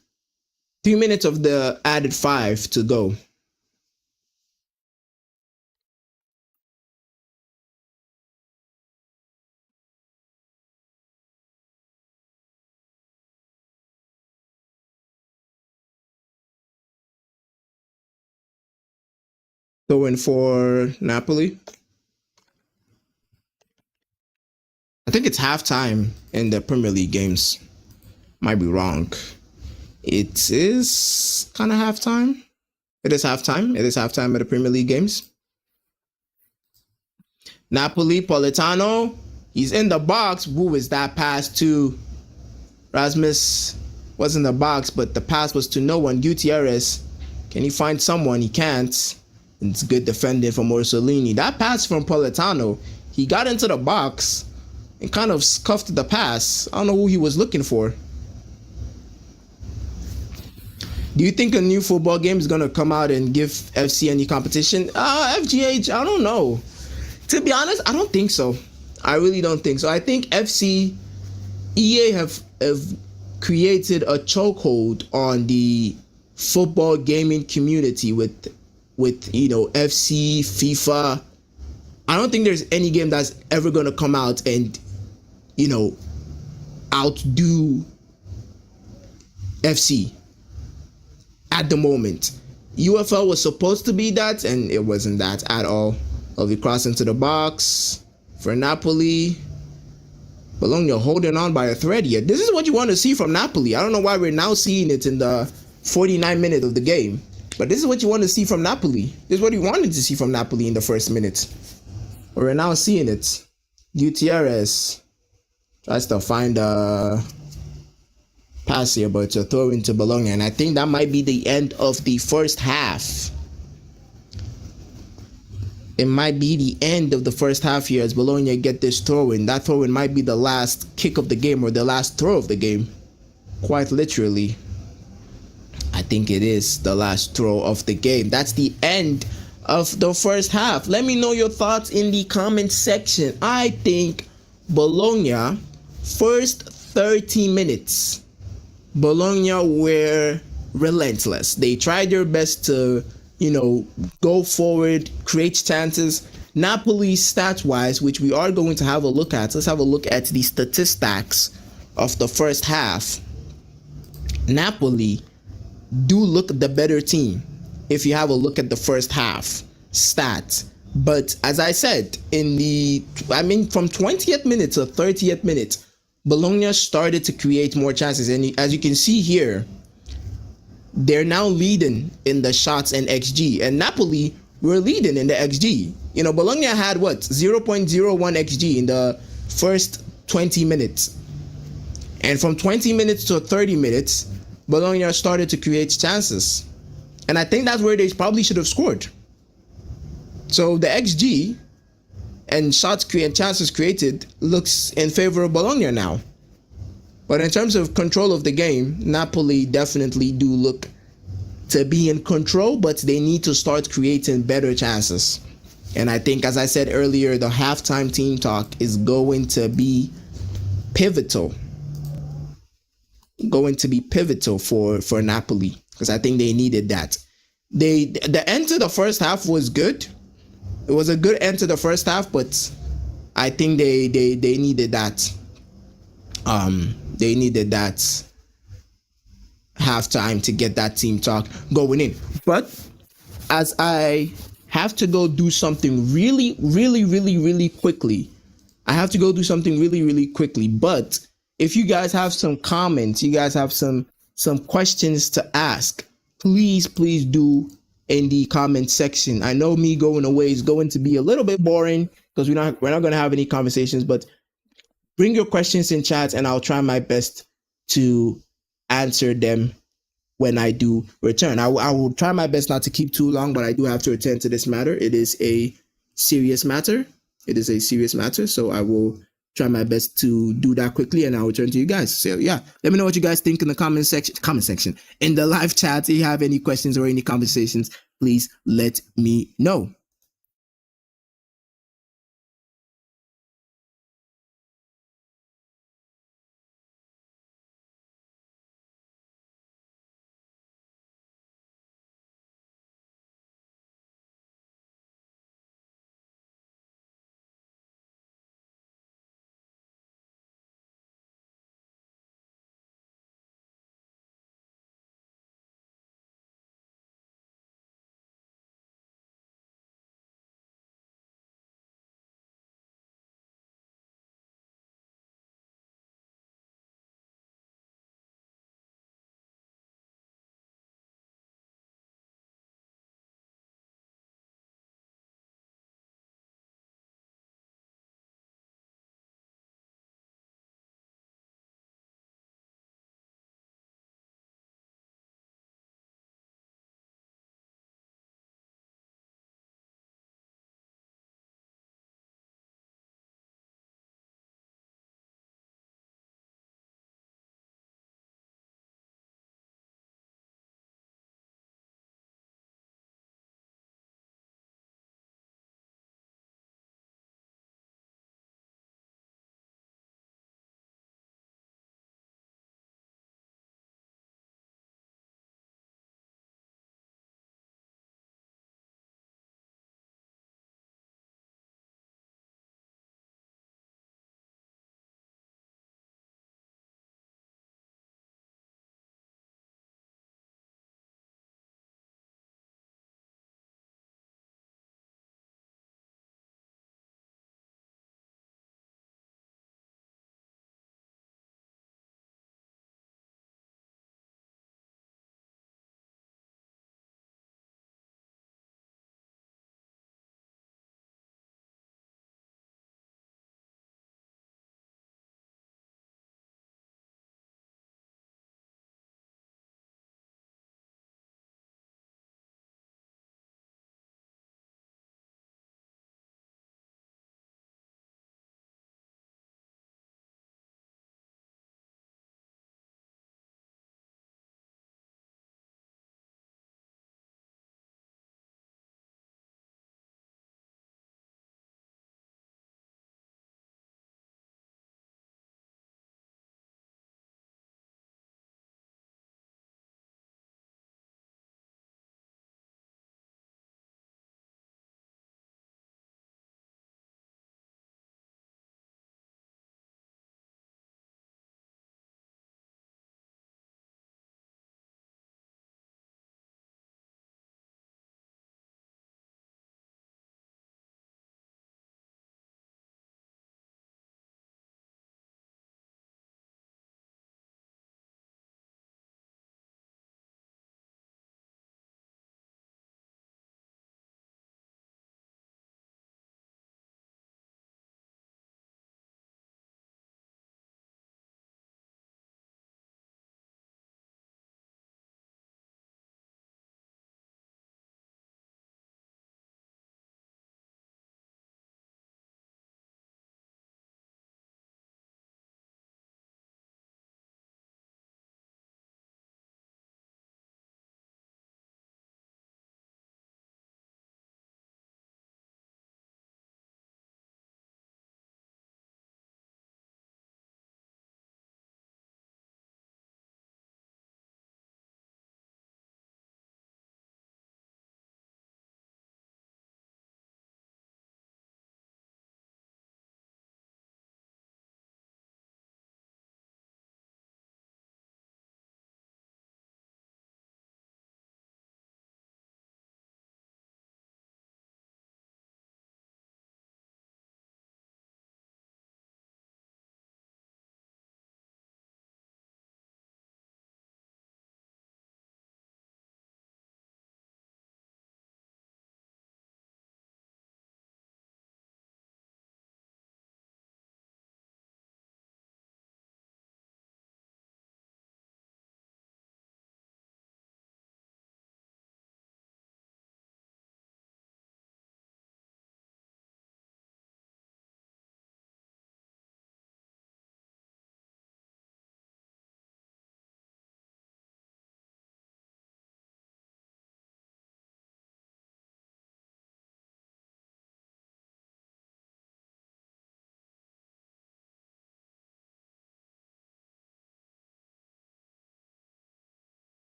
3 minutes of the added 5 to go. Going for Napoli. I think it's halftime in the Premier League games. Might be wrong. It is kind of halftime. It is halftime. It is halftime at the Premier League games. Napoli, Politano. He's in the box. Who is that pass to? Rasmus was in the box, but the pass was to no one. Gutierrez. Can he find someone? He can't. It's good defending from Orsolini. That pass from Politano. He got into the box and kind of scuffed the pass. I don't know who he was looking for. Do you think a new football game is going to come out and give FC any competition? FGH, I don't know. To be honest, I don't think so. I really don't think so. I think EA have created a chokehold on the football gaming community with FC, FIFA. I don't think there's any game that's ever going to come out and, outdo FC. At the moment, UFL was supposed to be that, and it wasn't that at all. Lovely cross into the box for Napoli. Bologna holding on by a thread here. This is what you want to see from Napoli. I don't know why we're now seeing it in the 49th minute of the game, but this is what you want to see from Napoli. This is what you wanted to see from Napoli in the first minute. We're now seeing it. Gutierrez tries to find a pass here, but to throw into Bologna, and I think that might be the end of the first half. It might be the end of the first half here as Bologna get this throw in. That throw in might be the last kick of the game or the last throw of the game. Quite literally. I think it is the last throw of the game. That's the end of the first half. Let me know your thoughts in the comment section. I think Bologna, first 30 minutes, Bologna were relentless. They tried their best to, go forward, create chances. Napoli stats-wise, which we are going to have a look at. Let's have a look at the statistics of the first half, Napoli do look the better team if you have a look at the first half stats. But as I said, from 20th minute to 30th minute, Bologna started to create more chances. And as you can see here, they're now leading in the shots and XG. And Napoli were leading in the XG. Bologna had what? 0.01 XG in the first 20 minutes. And from 20 minutes to 30 minutes, Bologna started to create chances. And I think that's where they probably should have scored. So the XG and shots and chances created looks in favor of Bologna now. But in terms of control of the game, Napoli definitely do look to be in control, but they need to start creating better chances. And I think, as I said earlier, the halftime team talk is going to be pivotal. For Napoli, because I think they needed that. The end to the first half was good. It was a good end to the first half, but I think they needed that. They needed that halftime to get that team talk going in. But as I have to go do something really, really, really, really quickly, But if you guys have some comments, you guys have some questions to ask, please do in the comment section. I know me going away is going to be a little bit boring because we're not going to have any conversations, but bring your questions in chat and I'll try my best to answer them when I do return. I will try my best not to keep too long, but I do have to return to this matter. It is a serious matter. So I will try my best to do that quickly and I'll return to you guys. So yeah, let me know what you guys think in the comment section, in the live chat. If you have any questions or any conversations, please let me know.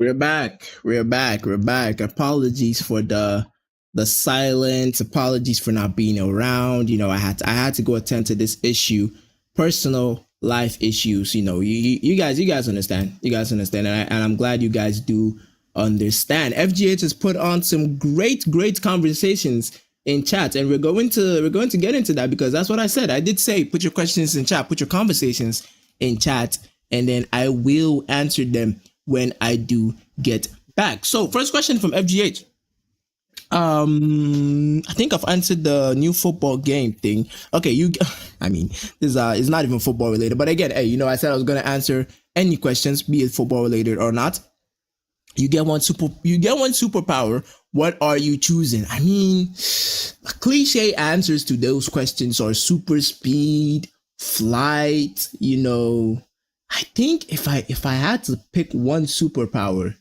We're back. We're back. We're back. Apologies for the silence. Apologies for not being around. I had to go attend to this issue, personal life issues. You guys understand. You guys understand, and I'm glad you guys do understand. FGH has put on some great conversations in chat, and we're going to get into that because that's what I said. I did say put your questions in chat, put your conversations in chat, and then I will answer them when I do get back. So first question from FGH. I think I've answered the new football game thing. Okay, I mean, this is not even football related, but again, hey, I said I was gonna answer any questions, be it football related or not. You get one superpower. What are you choosing? I mean, cliche answers to those questions are super speed, flight. I think if I had to pick one superpower,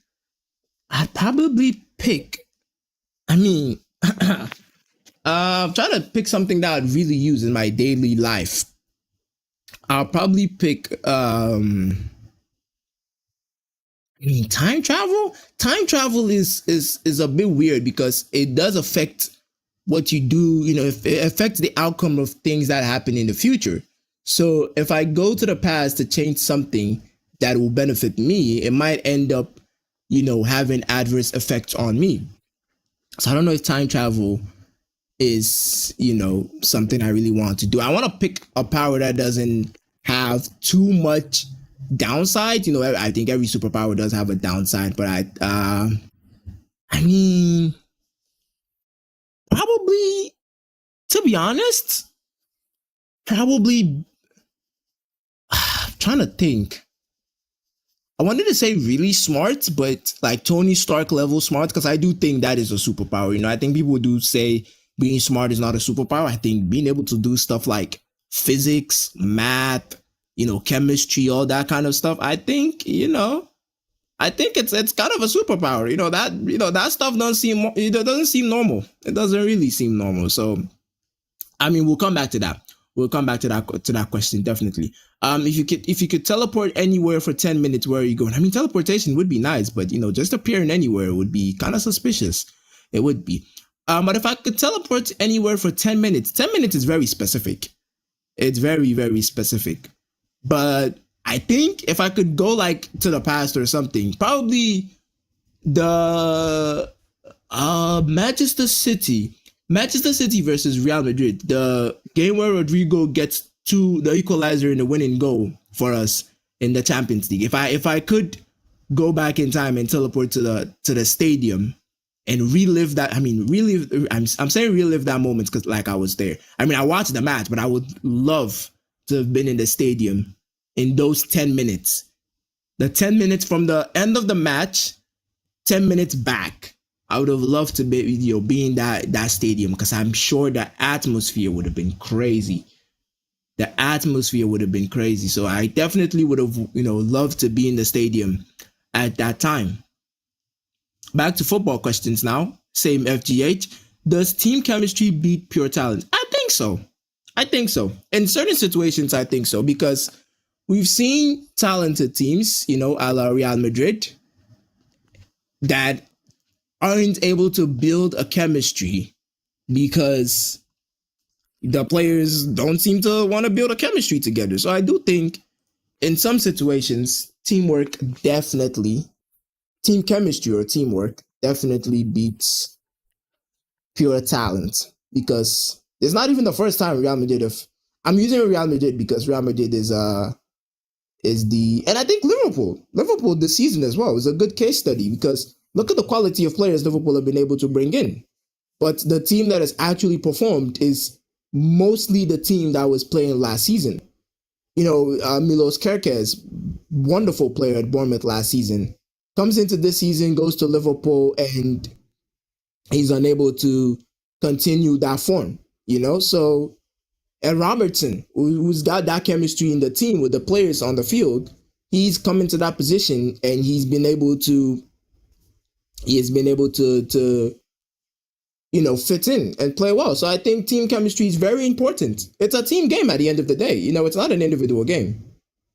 I'd probably pick. I mean, I'm trying to pick something that I'd really use in my daily life. I'll probably pick. I mean, time travel. Time travel is a bit weird because it does affect what you do. It affects the outcome of things that happen in the future. So if I go to the past to change something that will benefit me, it might end up, having adverse effects on me. So I don't know if time travel is, something I really want to do. I want to pick a power that doesn't have too much downside. I think every superpower does have a downside, but I mean, probably, to be honest, probably, I'm trying to think. I wanted to say really smart, but like Tony Stark level smart, because I do think that is a superpower. I think people do say being smart is not a superpower. I think being able to do stuff like physics, math, chemistry, all that kind of stuff. I think, I think it's kind of a superpower. That stuff doesn't seem normal. It doesn't really seem normal. So, I mean, we'll come back to that. We'll come back to that question definitely. If you could teleport anywhere for 10 minutes, where are you going? I mean, teleportation would be nice, but just appearing anywhere would be kind of suspicious. It would be. But if I could teleport anywhere for 10 minutes, 10 minutes is very specific. It's very, very specific. But I think if I could go like to the past or something, probably the Manchester City versus Real Madrid, the game where Rodrigo gets to the equalizer and the winning goal for us in the Champions League. If I could go back in time and teleport to the stadium and relive that, I'm saying relive that moment because like I was there. I mean, I watched the match, but I would love to have been in the stadium in those 10 minutes. The 10 minutes from the end of the match, 10 minutes back. I would have loved to be in that stadium because I'm sure the atmosphere would have been crazy. The atmosphere would have been crazy. So I definitely would have, loved to be in the stadium at that time. Back to football questions now. Same FGH. Does team chemistry beat pure talent? I think so. In certain situations, I think so because we've seen talented teams, a la Real Madrid, that aren't able to build a chemistry because the players don't seem to want to build a chemistry together. So I do think in some situations, team chemistry or teamwork definitely beats pure talent because it's not even the first time Real Madrid I'm using Real Madrid because Real Madrid is and I think Liverpool this season as well is a good case study because look at the quality of players Liverpool have been able to bring in. But the team that has actually performed is mostly the team that was playing last season. Milos Kerkez, wonderful player at Bournemouth last season, comes into this season, goes to Liverpool, and he's unable to continue that form, So, and Robertson, who's got that chemistry in the team with the players on the field, he's come into that position and he's been able to fit in and play well. So I think team chemistry is very important. It's a team game at the end of the day. It's not an individual game.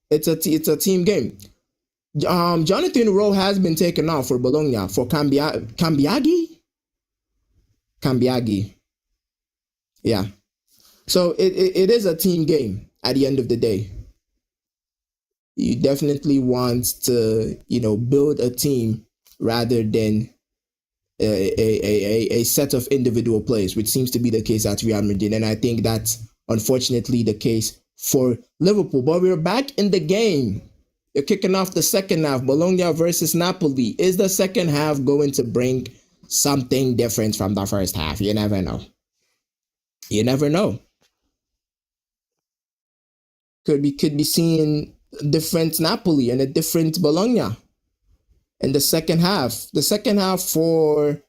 It's a team game. Jonathan Rowe has been taken off for Bologna for Cambiagi. Yeah. So it is a team game at the end of the day. You definitely want to, build a team rather than a set of individual players, which seems to be the case at Real Madrid. And I think that's unfortunately the case for Liverpool. But we're back in the game. They're kicking off the second half. Bologna versus Napoli. Is the second half going to bring something different from the first half? You never know. You never know. Could be seeing a different Napoli and a different Bologna in the second half. The second half for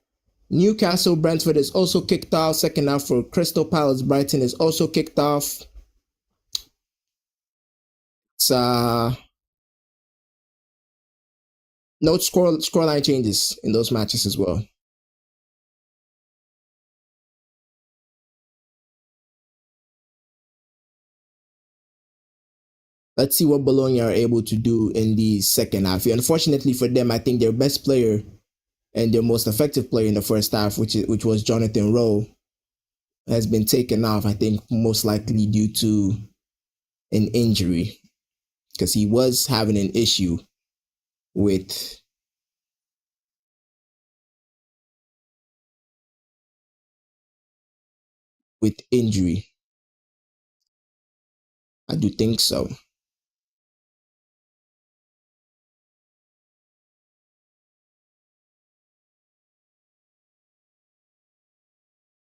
Newcastle Brentford is also kicked off. Second half for Crystal Palace Brighton is also kicked off. It's no scoreline changes in those matches as well. Let's see what Bologna are able to do in the second half. Unfortunately for them, I think their best player and their most effective player in the first half, which was Jonathan Rowe, has been taken off, I think most likely due to an injury, because he was having an issue with injury. I do think so.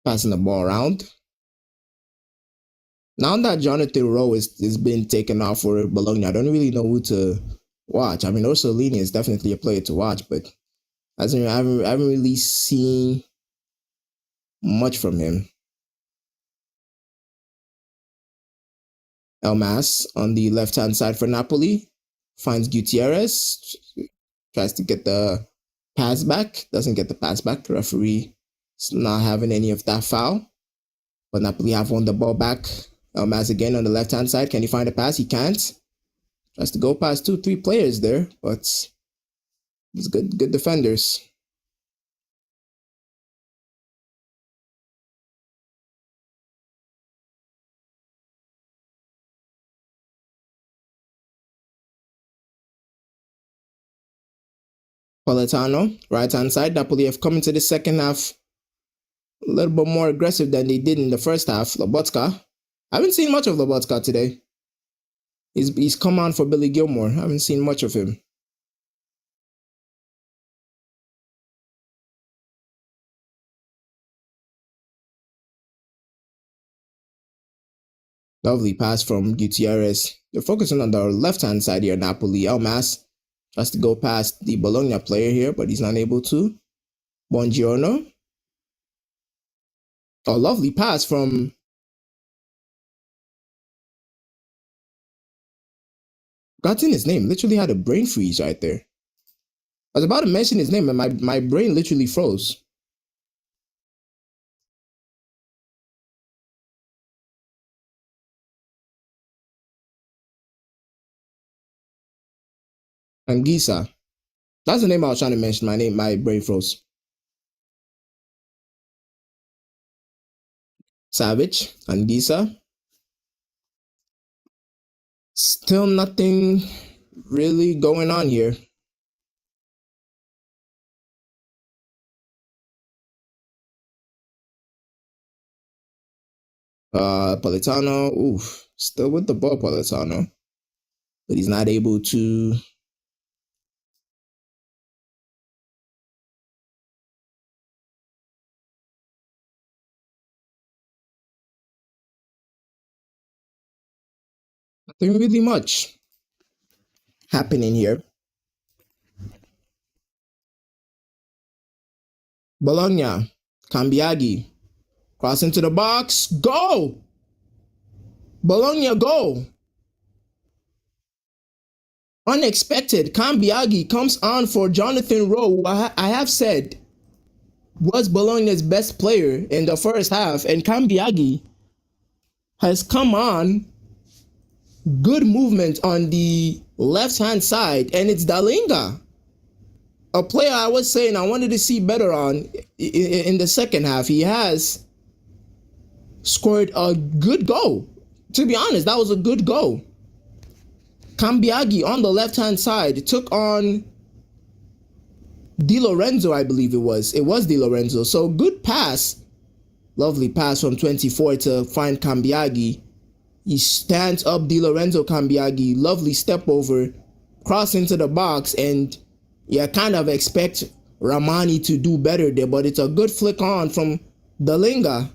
Passing the ball around. Now that Jonathan Rowe is being taken off for Bologna, I don't really know who to watch. I mean, Orsolini is definitely a player to watch, but I haven't really seen much from him. Elmas on the left-hand side for Napoli finds Gutierrez, tries to get the pass back, doesn't get the pass back. The referee is not having any of that foul, but Napoli have won the ball back. Elmas again on the left-hand side. Can he find a pass? He can't. Tries to go past 2-3 players there, but it's good defenders. Politano, right-hand side. Napoli have come into the second half a little bit more aggressive than they did in the first half. Lobotka. I haven't seen much of Lobotka today. He's come on for Billy Gilmore. I haven't seen much of him. Lovely pass from Gutierrez. They're focusing on the left-hand side here, Napoli. Elmas tries to go past the Bologna player here, but he's not able to. Buongiorno. A lovely pass from... Forgotten his name. Literally had a brain freeze right there. I was about to mention his name, and my brain literally froze. Anguissa. That's the name I was trying to mention. My brain froze. Savage, Anguissa. Still nothing really going on here. Politano, oof, still with the ball, Politano, but he's not able to. Nothing really much happening here. Bologna, Cambiagi, cross into the box, go! Bologna, go! Unexpected, Cambiagi comes on for Jonathan Rowe, I have said was Bologna's best player in the first half, and Cambiagi has come on good movement on the left-hand side, and it's Dalinga, a player I was saying I wanted to see better on in the second half. He has scored a good goal. To be honest, that was a good goal. Cambiaghi on the left-hand side took on Di Lorenzo, I believe it was. It was Di Lorenzo. So good pass. Lovely pass from 24 to find Cambiaghi. He stands up Di Lorenzo Cambiaghi. Lovely step over. Cross into the box. And you kind of expect Ramani to do better there. But it's a good flick on from Dalinga.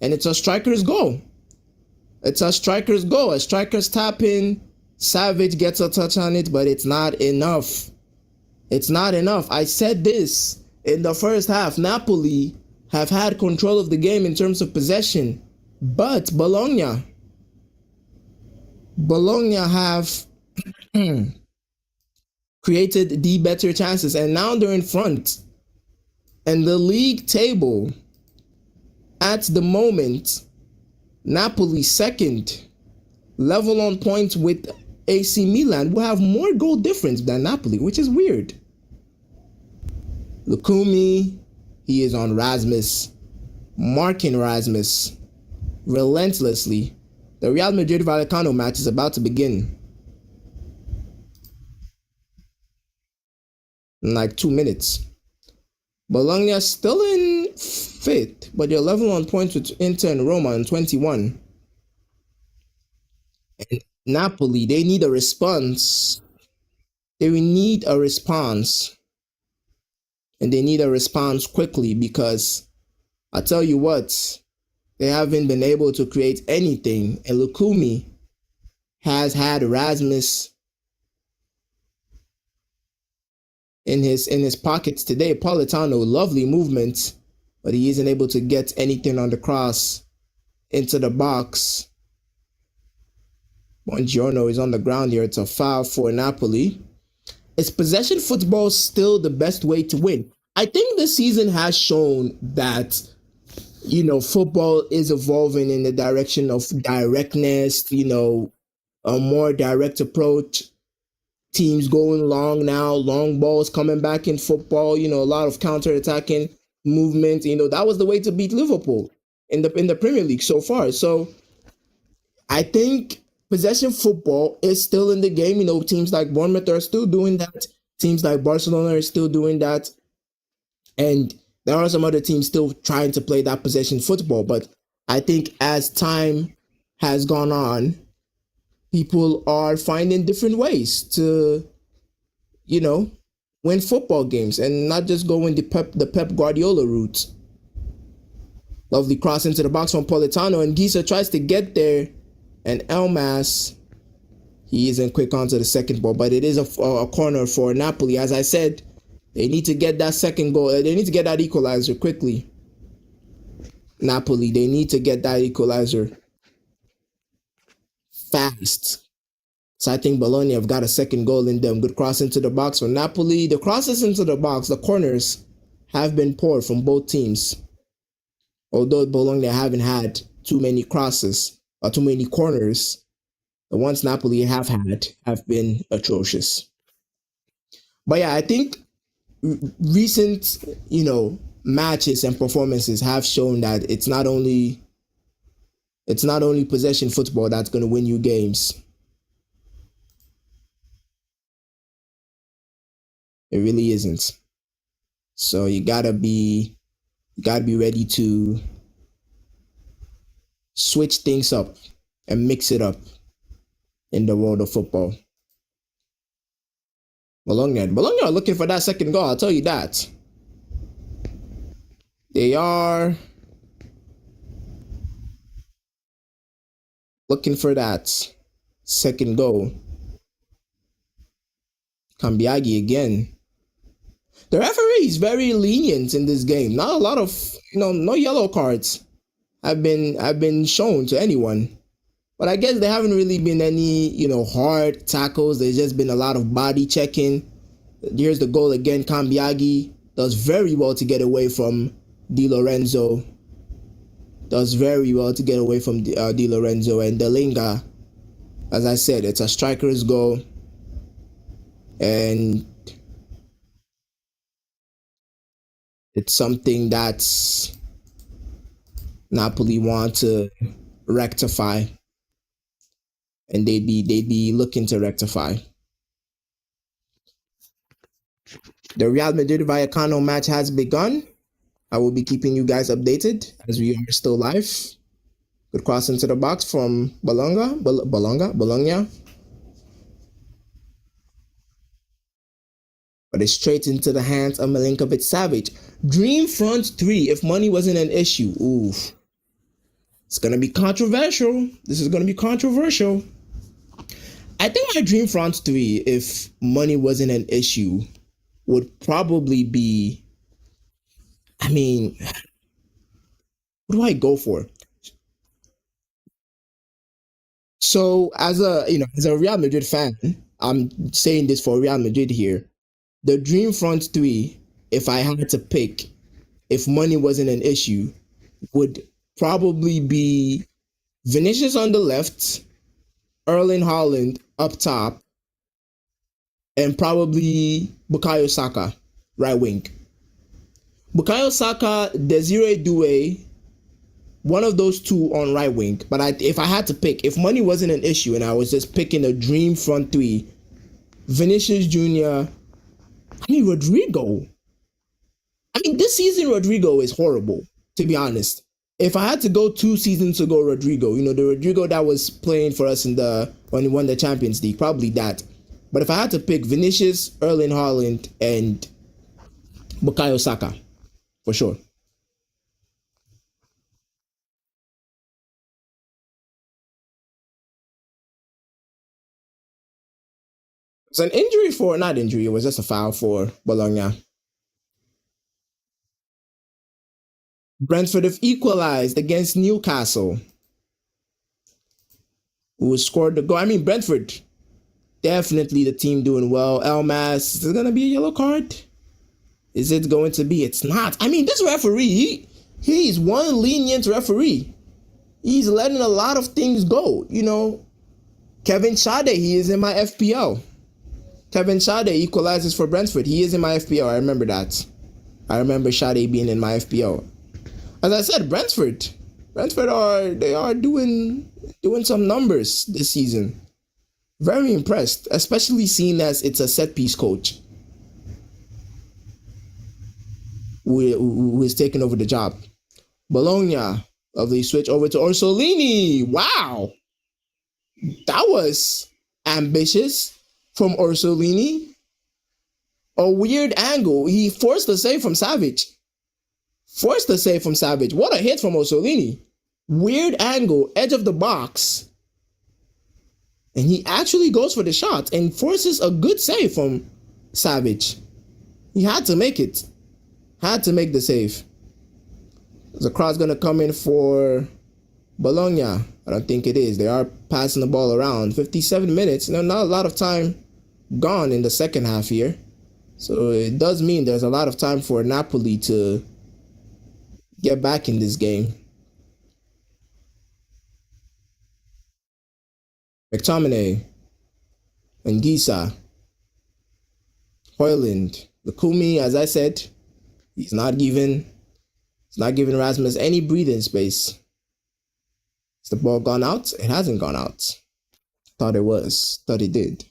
And it's a striker's goal. It's a striker's goal. A striker's tap in. Savage gets a touch on it, but it's not enough. It's not enough. I said this in the first half. Napoli have had control of the game in terms of possession, but Bologna have created the better chances, and now they're in front. And the league table at the moment, Napoli second, level on points with AC Milan, will have more goal difference than Napoli, which is weird. Lukumi, he is on Rasmus, marking Rasmus relentlessly. The Real Madrid Vallecano match is about to begin in like 2 minutes. Bologna still in fifth, but they're level on points with Inter and Roma in 21. And Napoli, they need a response. They need a response. And they need a response quickly, because I tell you what, they haven't been able to create anything. And Lukumi has had Rasmus in his pockets today. Politano, lovely movement, but he isn't able to get anything on the cross into the box. Buongiorno is on the ground here. It's a foul for Napoli. Is possession football still the best way to win? I think the season has shown that, football is evolving in the direction of directness, a more direct approach. Teams going long now, long balls coming back in football, a lot of counter-attacking movement. That was the way to beat Liverpool in the Premier League so far. So I think possession football is still in the game. Teams like Bournemouth are still doing that. Teams like Barcelona are still doing that. And there are some other teams still trying to play that possession football. But I think as time has gone on, people are finding different ways to, win football games and not just going the Pep Guardiola route. Lovely cross into the box from Politano, and Gisa tries to get there. And Elmas, he isn't quick onto the second ball, but it is a corner for Napoli. As I said, they need to get that second goal. They need to get that equalizer quickly. Napoli, they need to get that equalizer fast. So I think Bologna have got a second goal in them. Good cross into the box for Napoli. The crosses into the box, the corners, have been poor from both teams. Although Bologna haven't had too many crosses or too many corners, the ones Napoli have had have been atrocious. But yeah, I think recent, matches and performances have shown that it's not only possession football that's going to win you games. It really isn't. So you gotta be ready to switch things up and mix it up in the world of football. Bologna are looking for that second goal, I'll tell you that. They are looking for that second goal. Cambiaghi again. The referee is very lenient in this game. Not a lot of, no yellow cards have been shown to anyone. But I guess there haven't really been any, hard tackles. There's just been a lot of body checking. Here's the goal again. Cambiaghi does very well to get away from Di Lorenzo. Does very well to get away from Di Lorenzo. And Dalinga As I said, it's a striker's goal, and it's something that's Napoli want to rectify, and they'd be looking to rectify. The Real Madrid Vallecano match has begun. I will be keeping you guys updated as we are still live. Good cross into the box from Bologna. But it's straight into the hands of Milinkovic Savic. Dream front three if money wasn't an issue. Oof. It's going to be controversial. This is going to be controversial. I think my dream front three, if money wasn't an issue, would probably be, I mean, what do I go for? So as a Real Madrid fan, I'm saying this for Real Madrid here. The dream front three, if I had to pick, if money wasn't an issue, would probably be Vinicius on the left, Erling Haaland up top, and probably Bukayo Saka, right wing. Bukayo Saka, Desiree Doué, one of those two on right wing. But if I had to pick, if money wasn't an issue and I was just picking a dream front three, Vinicius Jr., Rodrigo. This season Rodrigo is horrible, to be honest. If I had to go 2 seasons ago, Rodrigo, the Rodrigo that was playing for us when he won the Champions League, probably that. But if I had to pick Vinicius, Erling Haaland, and Bukayo Saka, for sure. It's an injury not injury, it was just a foul for Bologna. Brentford have equalized against Newcastle, who scored the goal. Brentford, definitely the team doing well. Elmas, is it going to be a yellow card? Is it going to be? It's not. This referee, he's one lenient referee. He's letting a lot of things go. Kevin Schade, he is in my FPL. Kevin Schade equalizes for Brentford. He is in my FPL. I remember that. I remember Schade being in my FPL. As I said, Brentford are doing some numbers this season. Very impressed, especially seeing as it's a set piece coach who is taking over the job. Bologna, lovely switch over to Orsolini. Wow, that was ambitious from Orsolini. A weird angle. He forced the save from Savic. What a hit from Orsolini. Weird angle, edge of the box. And he actually goes for the shot and forces a good save from Savic. He had to make it. Had to make the save. Is the cross going to come in for Bologna? I don't think it is. They are passing the ball around. 57 minutes. Not a lot of time gone in the second half here. So it does mean there's a lot of time for Napoli to get back in this game. McTominay, Ngisa, Højlund, Lukumi, as I said, he's not giving Rasmus any breathing space. Has the ball gone out? It hasn't gone out. Thought it was. Thought it did.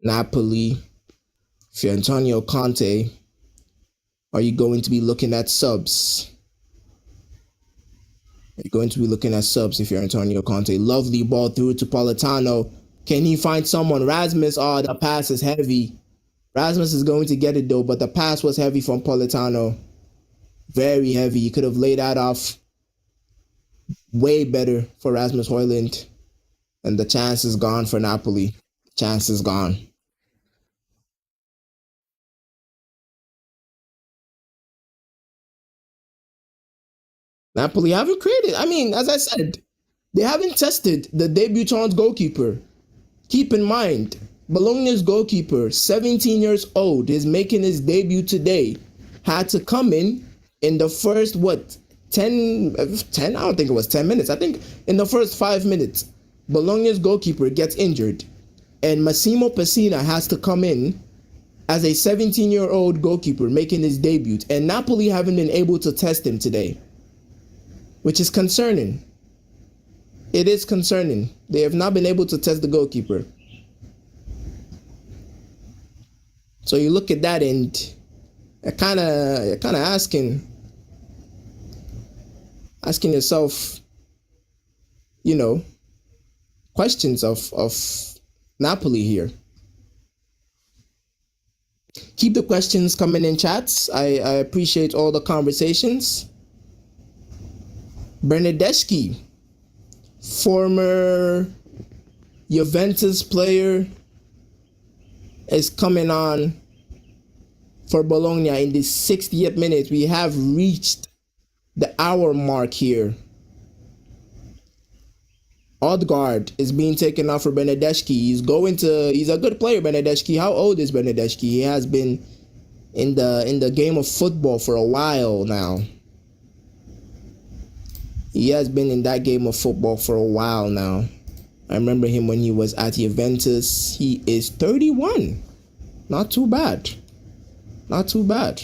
Napoli, for Antonio Conte, are you going to be looking at subs? Are you going to be looking at subs if you're Antonio Conte? Lovely ball through to Politano. Can he find someone? Rasmus, the pass is heavy. Rasmus is going to get it though, but the pass was heavy from Politano. Very heavy. He could have laid that off way better for Rasmus Højlund. And the chance is gone for Napoli. Chance is gone. Napoli haven't created. As I said, they haven't tested the debutant goalkeeper. Keep in mind, Bologna's goalkeeper, 17 years old, is making his debut today. Had to come in in the first, what, 10, I don't think it was 10 minutes. I think in the first 5 minutes, Bologna's goalkeeper gets injured, and Massimo Pessina has to come in as a 17-year-old goalkeeper making his debut, and Napoli haven't been able to test him today, which is concerning. It is concerning. They have not been able to test the goalkeeper. So you look at that and kind of asking yourself, questions of Napoli here. Keep the questions coming in chats. I appreciate all the conversations. Bernardeschi, former Juventus player, is coming on for Bologna in the 60th minute. We have reached the hour mark here. Odegaard is being taken off for Bernardeschi. He's a good player, Bernardeschi. How old is Bernardeschi? He has been in the game of football for a while now. He has been in that game of football for a while now. I remember him when he was at Juventus. He is 31. Not too bad. Not too bad.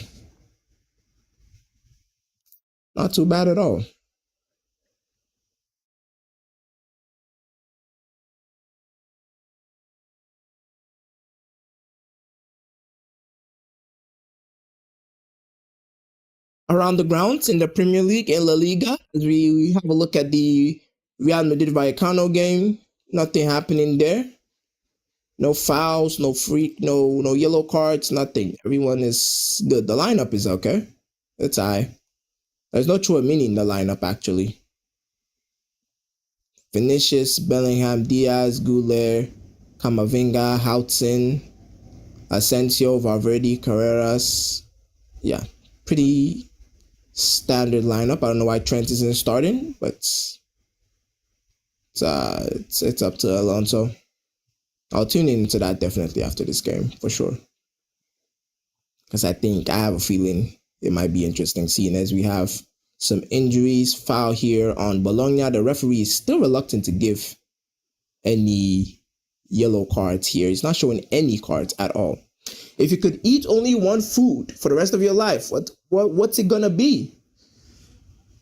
Not too bad at all. Around the grounds in the Premier League and La Liga, as we have a look at the Real Madrid Vallecano game, nothing happening there. No fouls, no no yellow cards, nothing. Everyone is good. The lineup is okay. It's high. There's no Chouamini in the lineup actually. Vinicius, Bellingham, Diaz, Goulet, Camavinga, Houghton, Asensio, Valverde, Carreras. Yeah, pretty standard lineup. I don't know why Trent isn't starting, but it's up to Alonso. I'll tune into that definitely after this game for sure, because I have a feeling it might be interesting, seeing as we have some injuries. Foul here on Bologna. The referee is still reluctant to give any yellow cards here. He's not showing any cards at all. If you could eat only one food for the rest of your life, what's it gonna be?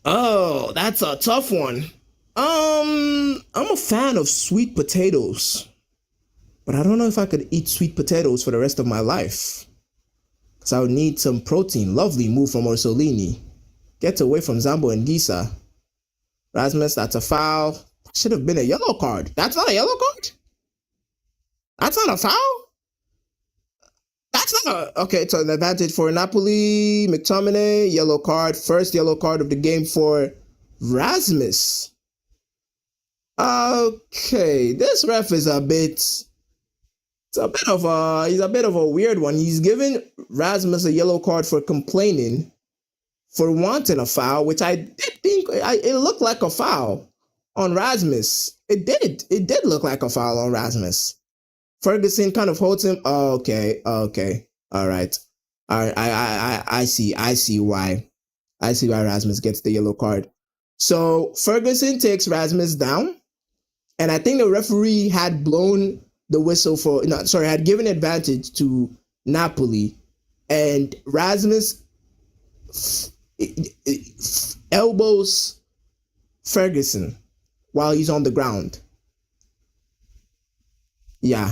Oh, that's a tough one. I'm a fan of sweet potatoes, but I don't know if I could eat sweet potatoes for the rest of my life, because I would need some protein. Lovely move from Orsolini. Gets away from Zambo and Gisa. Rasmus, that's a foul. Should have been a yellow card. That's not a yellow card? That's not a foul? That's not a... Okay, so an advantage for Napoli. McTominay, yellow card. First yellow card of the game for Rasmus. Okay, this ref is he's a bit of a weird one. He's giving Rasmus a yellow card for complaining, for wanting a foul, which I did think it looked like a foul on Rasmus. It did look like a foul on Rasmus. Ferguson kind of holds him. Oh, okay, all right. I see why Rasmus gets the yellow card. So Ferguson takes Rasmus down, and I think the referee had blown the whistle had given advantage to Napoli, and Rasmus elbows Ferguson while he's on the ground. Yeah,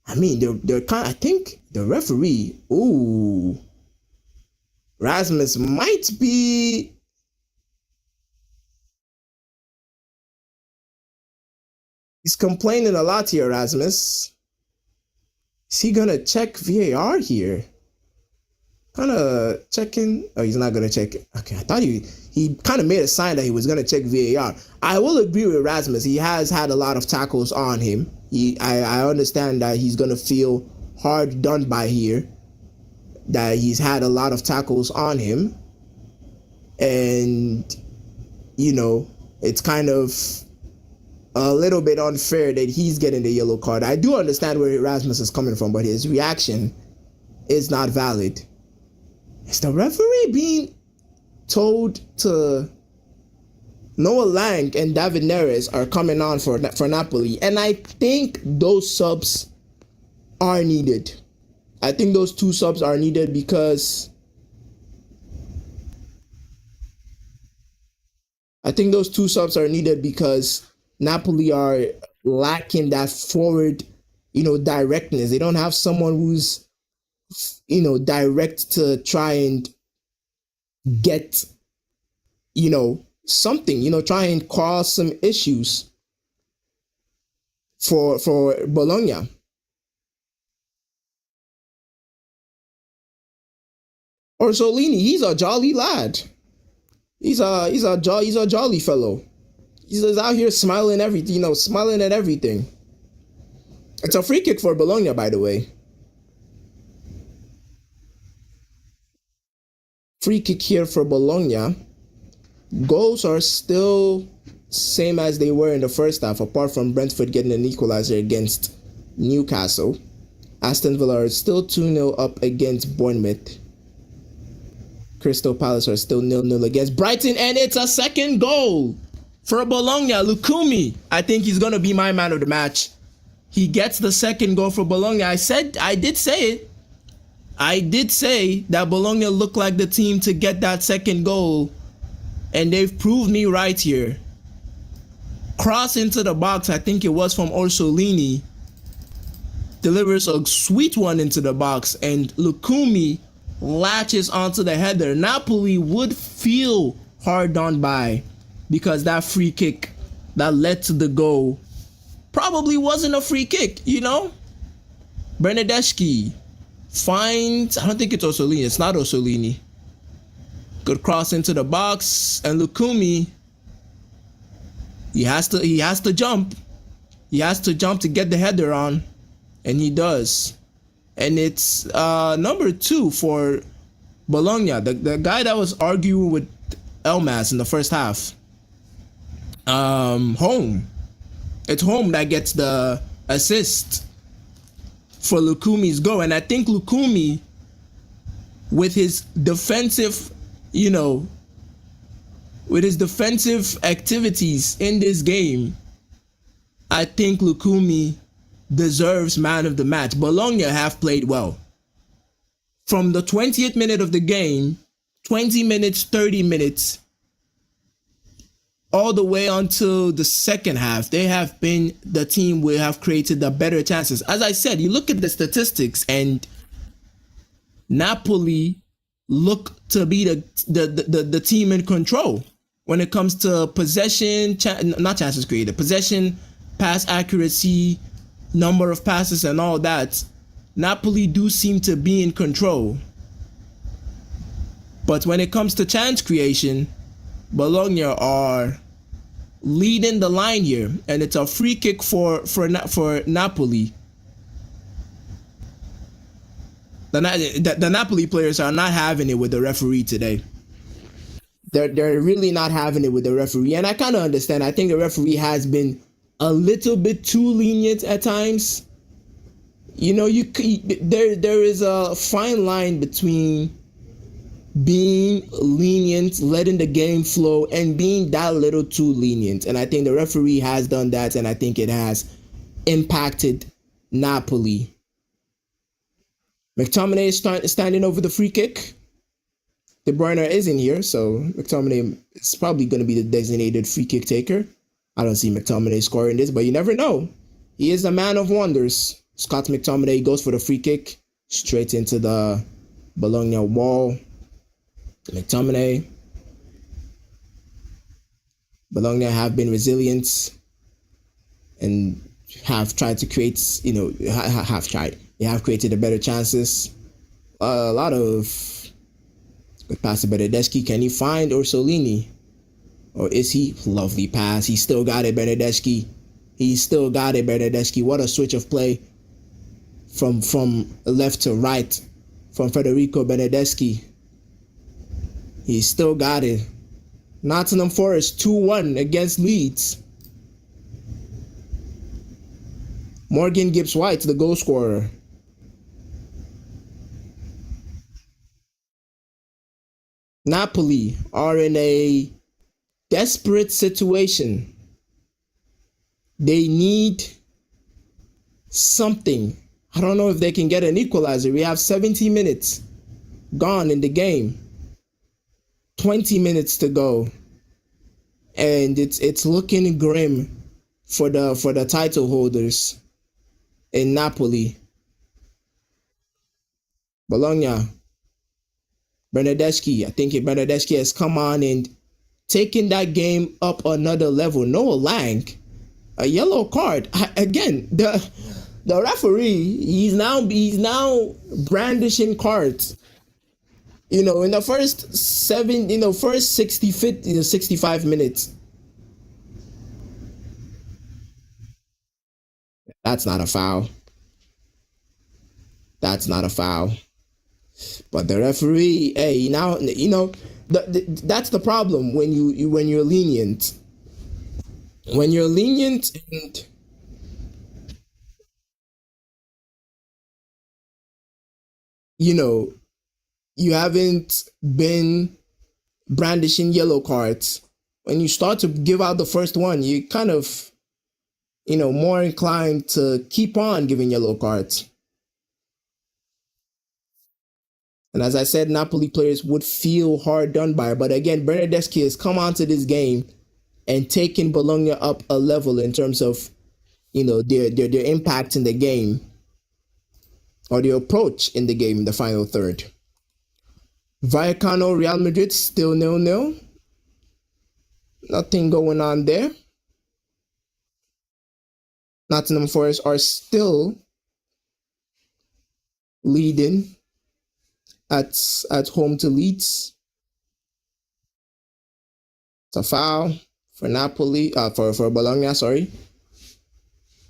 I mean they're kind. I think the referee. Ooh, Rasmus might be. He's complaining a lot here, Rasmus. Is he gonna check VAR here? Kind of checking. Oh, he's not gonna check it. Okay, I thought he kind of made a sign that he was gonna check VAR. I will agree with Rasmus. He has had a lot of tackles on him. I understand that he's gonna feel hard done by here. That he's had a lot of tackles on him, and it's kind of a little bit unfair that he's getting the yellow card. I do understand where Rasmus is coming from, but his reaction is not valid. Is the referee being told to Noah Lang and David Neres are coming on for Napoli, and I think those subs are needed. I think those two subs are needed because Napoli are lacking that forward, directness. They don't have someone who's, direct to try and get, something, try and cause some issues for Bologna. Orsolini, he's a jolly lad. He's a jolly fellow. He's out here smiling everything, smiling at everything. It's a free kick for Bologna, by the way. Free kick here for Bologna. Goals are still same as they were in the first half, apart from Brentford getting an equalizer against Newcastle. Aston Villa are still 2-0 up against Bournemouth. Crystal Palace are still 0-0 against Brighton, and it's a second goal for Bologna. Lukumi, I think he's going to be my man of the match. He gets the second goal for Bologna. I did say it. I did say that Bologna looked like the team to get that second goal, and they've proved me right here. Cross into the box, I think it was from Orsolini. Delivers a sweet one into the box, and Lukumi latches onto the header. Napoli would feel hard done by because that free kick that led to the goal probably wasn't a free kick, Bernardeschi finds, I don't think it's Orsolini, it's not Orsolini. Good cross into the box, and Lukumi, he has to jump. He has to jump to get the header on, and he does. And it's number 2 for Bologna, the guy that was arguing with Elmas in the first half. Home. It's Home that gets the assist for Lukumi's goal. And I think Lukumi, with his defensive, with his defensive activities in this game, I think Lukumi deserves man of the match. Bologna have played well. From the 20th minute of the game, 20 minutes, 30 minutes, all the way until the second half, they have been the team who have created the better chances. As I said, you look at the statistics, and Napoli look to be the team in control when it comes to possession, not chances created, possession, pass accuracy, number of passes, and all that. Napoli do seem to be in control. But when it comes to chance creation, Bologna are leading the line here, and it's a free kick for Napoli. The Napoli players are not having it with the referee today. They're really not having it with the referee, and I kind of understand. I think the referee has been a little bit too lenient at times. There is a fine line between being lenient, letting the game flow, and being that little too lenient. And I think the referee has done that, and I think it has impacted Napoli. McTominay is standing over the free kick. De Bruyne isn't here, so McTominay is probably going to be the designated free kick taker. I don't see McTominay scoring this, but you never know. He is a man of wonders. Scott McTominay goes for the free kick straight into the Bologna wall. McTominay. Bologna have been resilient and have tried to create, have tried. They have created a better chances. A lot of good pass to Bernardeschi. Can he find Orsolini? Or is he? Lovely pass. He still got it, Bernardeschi. He still got it, Bernardeschi. What a switch of play from left to right from Federico Bernardeschi. He still got it. Nottingham Forest 2-1 against Leeds. Morgan Gibbs-White, the goal scorer. Napoli are in a desperate situation. They need something. I don't know if they can get an equalizer. We have 70 minutes gone in the game. 20 minutes to go. And it's looking grim for the title holders in Napoli. Bologna. Bernardeschi. I think Bernardeschi has come on and taken that game up another level. Noah Lang, a yellow card. Again, the referee, he's now brandishing cards. In the first 65 minutes. That's not a foul. That's not a foul. But the referee, hey, now that's the problem when you're lenient. When you're lenient and you haven't been brandishing yellow cards. When you start to give out the first one, you kind of more inclined to keep on giving yellow cards. And as I said, Napoli players would feel hard done by. But again, Bernardeschi has come onto this game and taken Bologna up a level in terms of, their impact in the game or their approach in the game in the final third. Vallecano, Real Madrid, still 0-0. Nothing going on there. Nottingham Forest are still leading at home to Leeds. It's a foul for Napoli, for Bologna, sorry.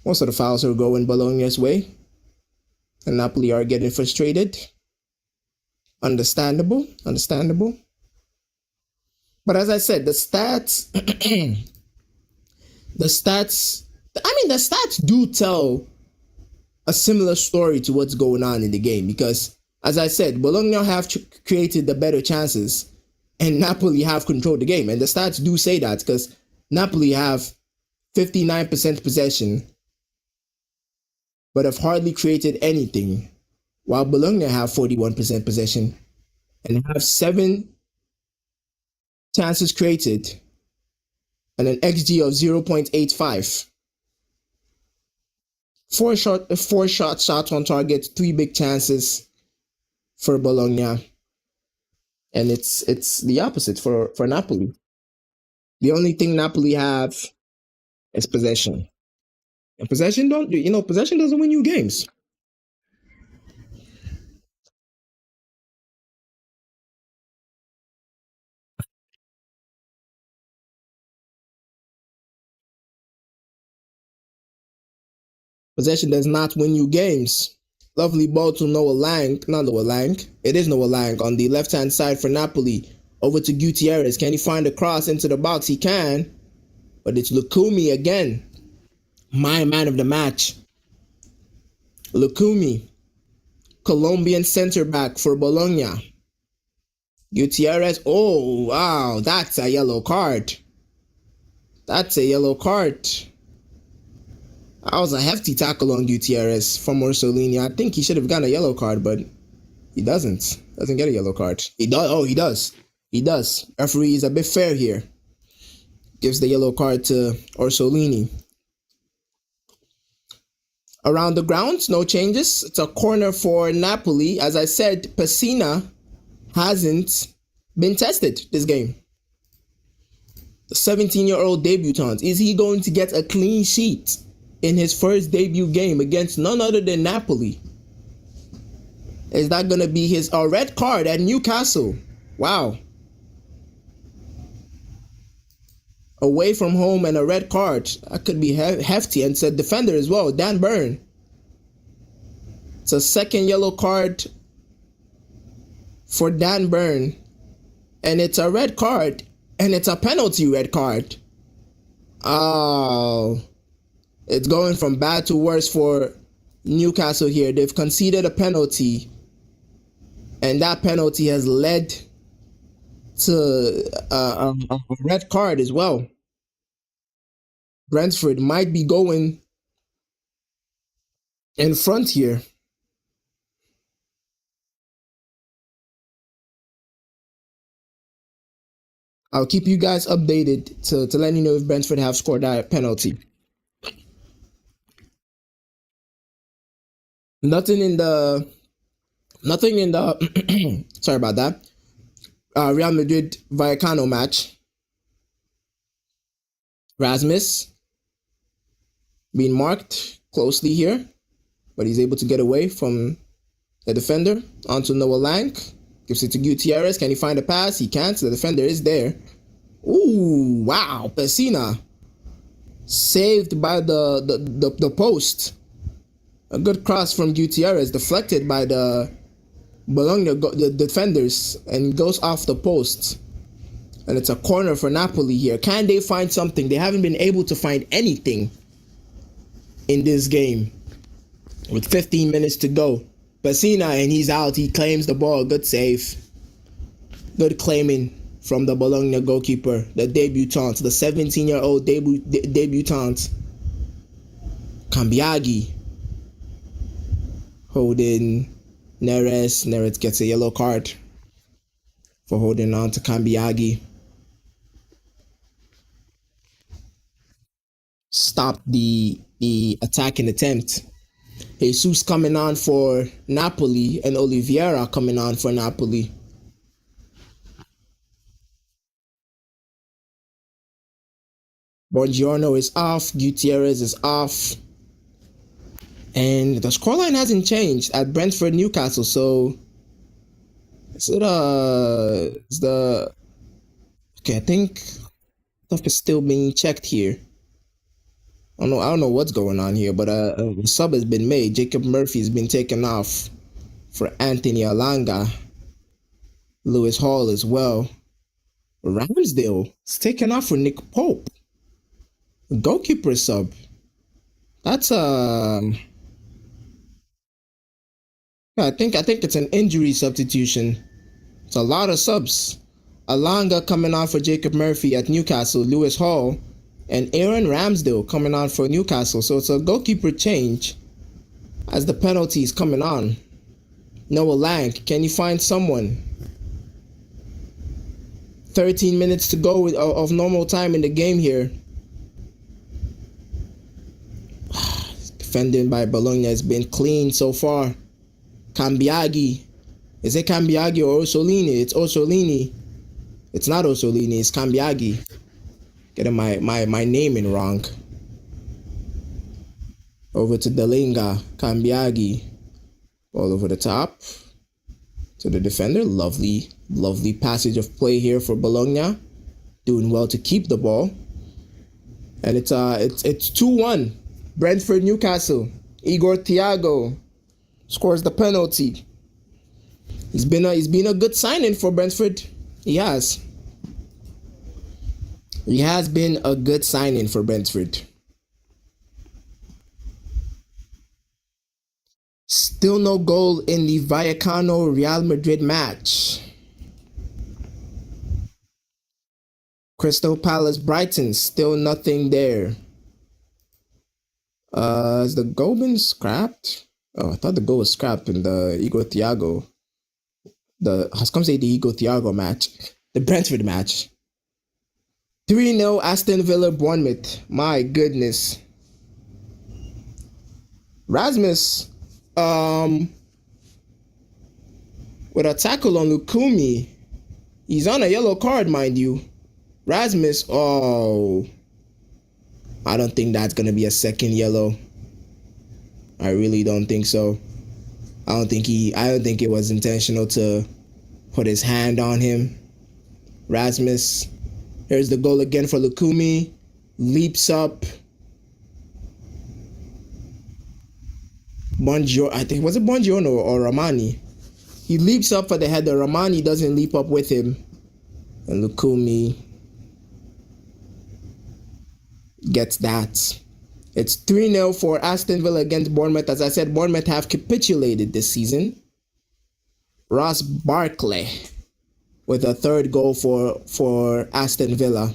Most of the fouls are going Bologna's way. And Napoli are getting frustrated. Understandable. But as I said, the stats do tell a similar story to what's going on in the game, because as I said, Bologna have created the better chances and Napoli have controlled the game. And the stats do say that, because Napoli have 59% possession but have hardly created anything, while Bologna have 41% possession and have 7 chances created and an XG of 0.85. 4 shots on target, 3 big chances for Bologna. And it's the opposite for Napoli. The only thing Napoli have is possession. And possession doesn't win you games. Possession does not win you games. Lovely ball to Noah Lang. Not Noah Lang. It is Noah Lang on the left-hand side for Napoli. Over to Gutierrez. Can he find a cross into the box? He can. But it's Lukumi again. My man of the match. Lukumi. Colombian center back for Bologna. Gutierrez. Oh, wow. That's a yellow card. That was a hefty tackle on Gutierrez from Orsolini. I think he should have gotten a yellow card, but he doesn't. Doesn't get a yellow card. He does. Oh, he does. He does. Referee is a bit fair here. Gives the yellow card to Orsolini. Around the grounds, no changes. It's a corner for Napoli. As I said, Pessina hasn't been tested this game. The 17-year-old debutant. Is he going to get a clean sheet in his first debut game against none other than Napoli? Is that going to be his red card at Newcastle? Wow. Away from home and a red card. That could be hefty. And it's a defender as well, Dan Burn. It's a second yellow card for Dan Burn. And it's a red card. And it's a penalty red card. Oh. It's going from bad to worse for Newcastle here. They've conceded a penalty. And that penalty has led to a red card as well. Brentford might be going in front here. I'll keep you guys updated to let you know if Brentford have scored that penalty. Nothing in the sorry about that. Real Madrid Vallecano match. Rasmus being marked closely here, but he's able to get away from the defender onto Noah Lang. Gives it to Gutierrez. Can he find a pass? He can't. The defender is there. Ooh, wow. Pessina saved by the post. A good cross from Gutierrez, deflected by the Bologna the defenders, and goes off the post. And it's a corner for Napoli here. Can they find something? They haven't been able to find anything in this game. With 15 minutes to go. Pessina, and he's out. He claims the ball. Good save. Good claiming from the Bologna goalkeeper. The debutant. The 17-year-old debutant. Cambiaghi. Holding Neres. Neres gets a yellow card for holding on to Cambiaghi. Stopped the attacking attempt. Jesus coming on for Napoli and Oliveira coming on for Napoli. Buongiorno is off. Gutierrez is off. And the scoreline hasn't changed at Brentford Newcastle. So is it is the okay? I think stuff is still being checked here. I don't know what's going on here, but a sub has been made. Jacob Murphy has been taken off for Anthony Alanga. Lewis Hall as well. Ramsdale is taken off for Nick Pope. Goalkeeper sub. That's I think it's an injury substitution. It's a lot of subs. Alanga coming on for Jacob Murphy at Newcastle. Lewis Hall and Aaron Ramsdale coming on for Newcastle. So it's a goalkeeper change as the penalty is coming on. Noah Lang, can you find someone? 13 minutes to go of normal time in the game here. Defending by Bologna has been clean so far. Cambiaghi. Is it Cambiaghi or Orsolini? It's Orsolini. It's not Orsolini, it's Cambiaghi. Getting my naming wrong. Over to Dalinga. Cambiaghi. All over the top. To the defender. Lovely passage of play here for Bologna. Doing well to keep the ball. And it's 2-1. Brentford Newcastle. Igor Thiago scores the penalty. He's been a good signing for Brentford. He has. He has been a good signing for Brentford. Still no goal in the Vallecano Real Madrid match. Crystal Palace Brighton, still nothing there. Has the goal been scrapped? Oh, I thought the goal was scrapped in the Igor Thiago. I was going to say the Igor Thiago match. The Brentford match. 3-0 Aston Villa Bournemouth. My goodness. Rasmus with a tackle on Lukumi. He's on a yellow card, mind you. Rasmus, oh, I don't think that's going to be a second yellow. I really don't think so. I don't think it was intentional to put his hand on him. Rasmus. Here's the goal again for Lukumi. Leaps up. I think, was it Buongiorno or Romani? He leaps up for the header. Romani doesn't leap up with him. And Lukumi gets that. It's 3-0 for Aston Villa against Bournemouth. As I said, Bournemouth have capitulated this season. Ross Barkley with a third goal for Aston Villa.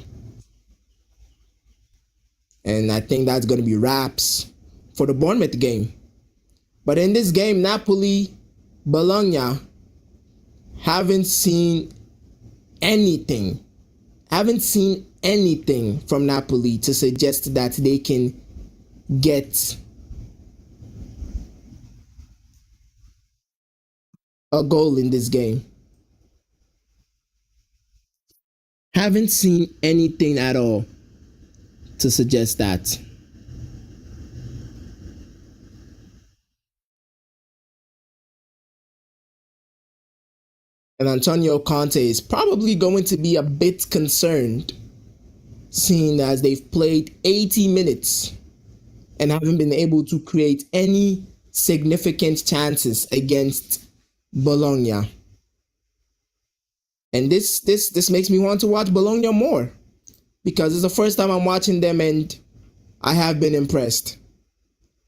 And I think that's going to be wraps for the Bournemouth game. But in this game, Napoli, Bologna, haven't seen anything. Haven't seen anything from Napoli to suggest that they can get a goal in this game. Haven't seen anything at all to suggest that. And Antonio Conte is probably going to be a bit concerned, seeing as they've played 80 minutes and haven't been able to create any significant chances against Bologna. And this makes me want to watch Bologna more, because it's the first time I'm watching them and I have been impressed.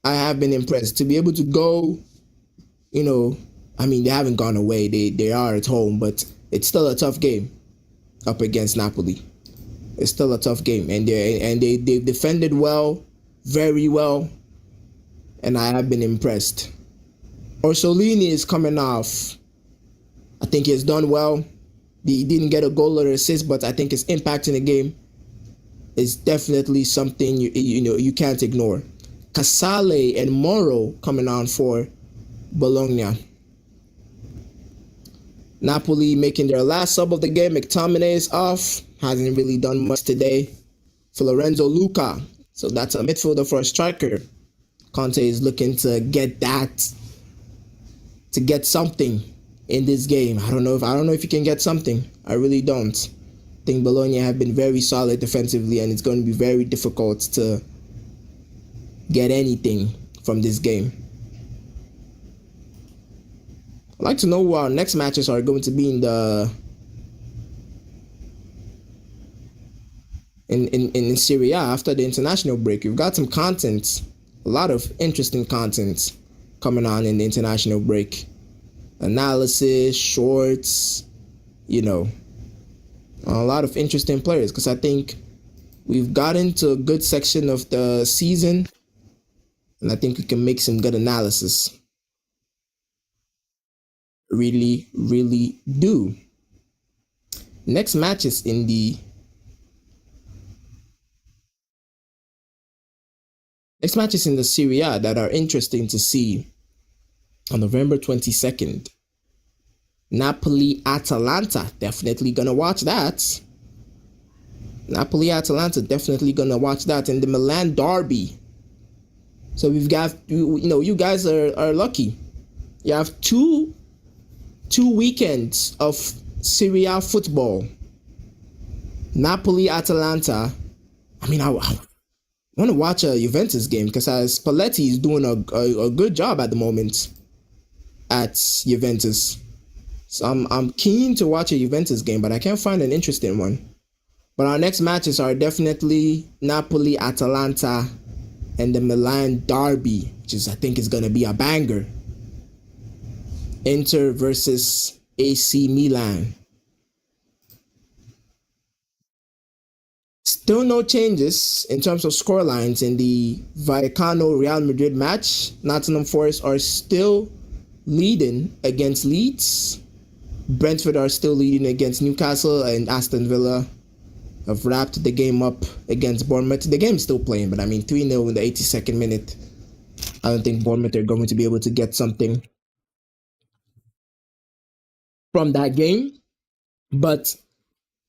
I have been impressed to be able to go, I mean, they haven't gone away. They are at home, but it's still a tough game up against Napoli. It's still a tough game, and they defended well, very well, and I have been impressed. Orsolini is coming off. I think he's done well. He didn't get a goal or assist, but I think his impact in the game is definitely something you can't ignore. Casale and Moro coming on for Bologna. Napoli making their last sub of the game. McTominay is off. Hasn't really done much today. For Lorenzo Luca. So that's a midfielder for a striker. Conte is looking to get something in this game. I don't know if he can get something. I really don't. I think Bologna have been very solid defensively, and it's going to be very difficult to get anything from this game. I'd like to know who our next matches are going to be in Serie A after the international break. We've got some content, a lot of interesting content coming on in the international break. Analysis, shorts, a lot of interesting players, because I think we've gotten to a good section of the season, and I think we can make some good analysis. Really, really do. Next matches in the Serie A that are interesting to see on November 22nd. Napoli Atalanta, definitely gonna watch that. Napoli Atalanta, definitely gonna watch that. And the Milan Derby. So we've got, you guys are lucky. You have two weekends of Serie A football. Napoli Atalanta. I mean, I want to watch a Juventus game, because Spalletti is doing a good job at the moment at Juventus. So I'm keen to watch a Juventus game, but I can't find an interesting one. But our next matches are definitely Napoli Atalanta and the Milan Derby, which I think is going to be a banger. Inter versus AC Milan. Still no changes in terms of scorelines in the Vallecano-Real Madrid match. Nottingham Forest are still leading against Leeds. Brentford are still leading against Newcastle, and Aston Villa have wrapped the game up against Bournemouth. The game is still playing, but 3-0 in the 82nd minute. I don't think Bournemouth are going to be able to get something from that game. But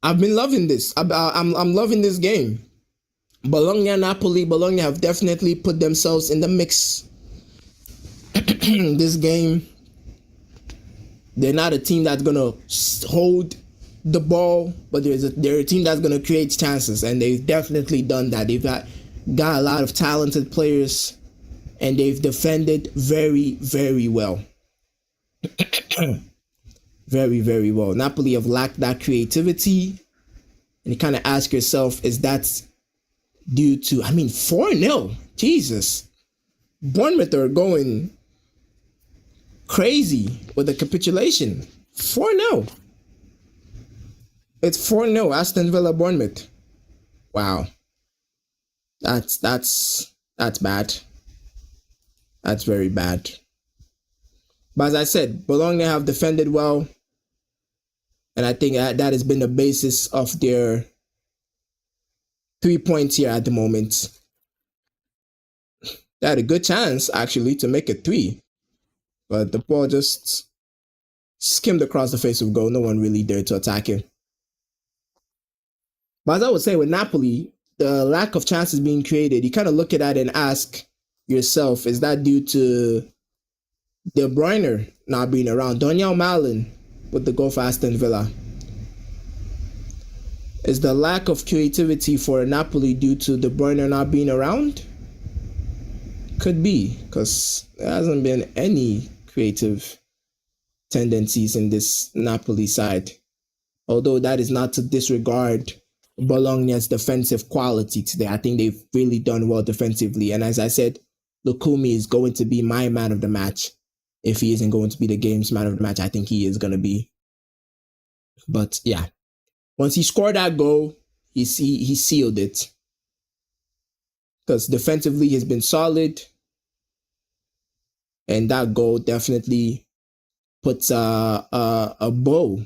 I've been loving this. I'm loving this game. Bologna have definitely put themselves in the mix. This game, they're not a team that's gonna hold the ball, but they're a team that's gonna create chances, and they've definitely done that. They've got a lot of talented players, and they've defended very, very well. Very, very well. Napoli have lacked that creativity, and you kind of ask yourself, is that due to, 4-0? Jesus. Bournemouth are going crazy with the capitulation. 4-0. It's 4-0 Aston Villa Bournemouth. Wow. That's bad. That's very bad. But as I said, Bologna have defended well, and I think that has been the basis of their 3 points here at the moment. They had a good chance actually to make it 3, but the ball just skimmed across the face of goal. No one really dared to attack him. But as I would say with Napoli, the lack of chances being created, you kind of look at that and ask yourself, is that due to De Bruyne not being around? Daniel Malin with the goal for Aston Villa. Is the lack of creativity for Napoli due to De Bruyne not being around? Could be, because there hasn't been any creative tendencies in this Napoli side. Although that is not to disregard Bologna's defensive quality today. I think they've really done well defensively. And as I said, Lukumi is going to be my man of the match. If he isn't going to be the game's man of the match, I think he is going to be. But yeah, once he scored that goal, he sealed it. Because defensively he's been solid. And that goal definitely puts a bow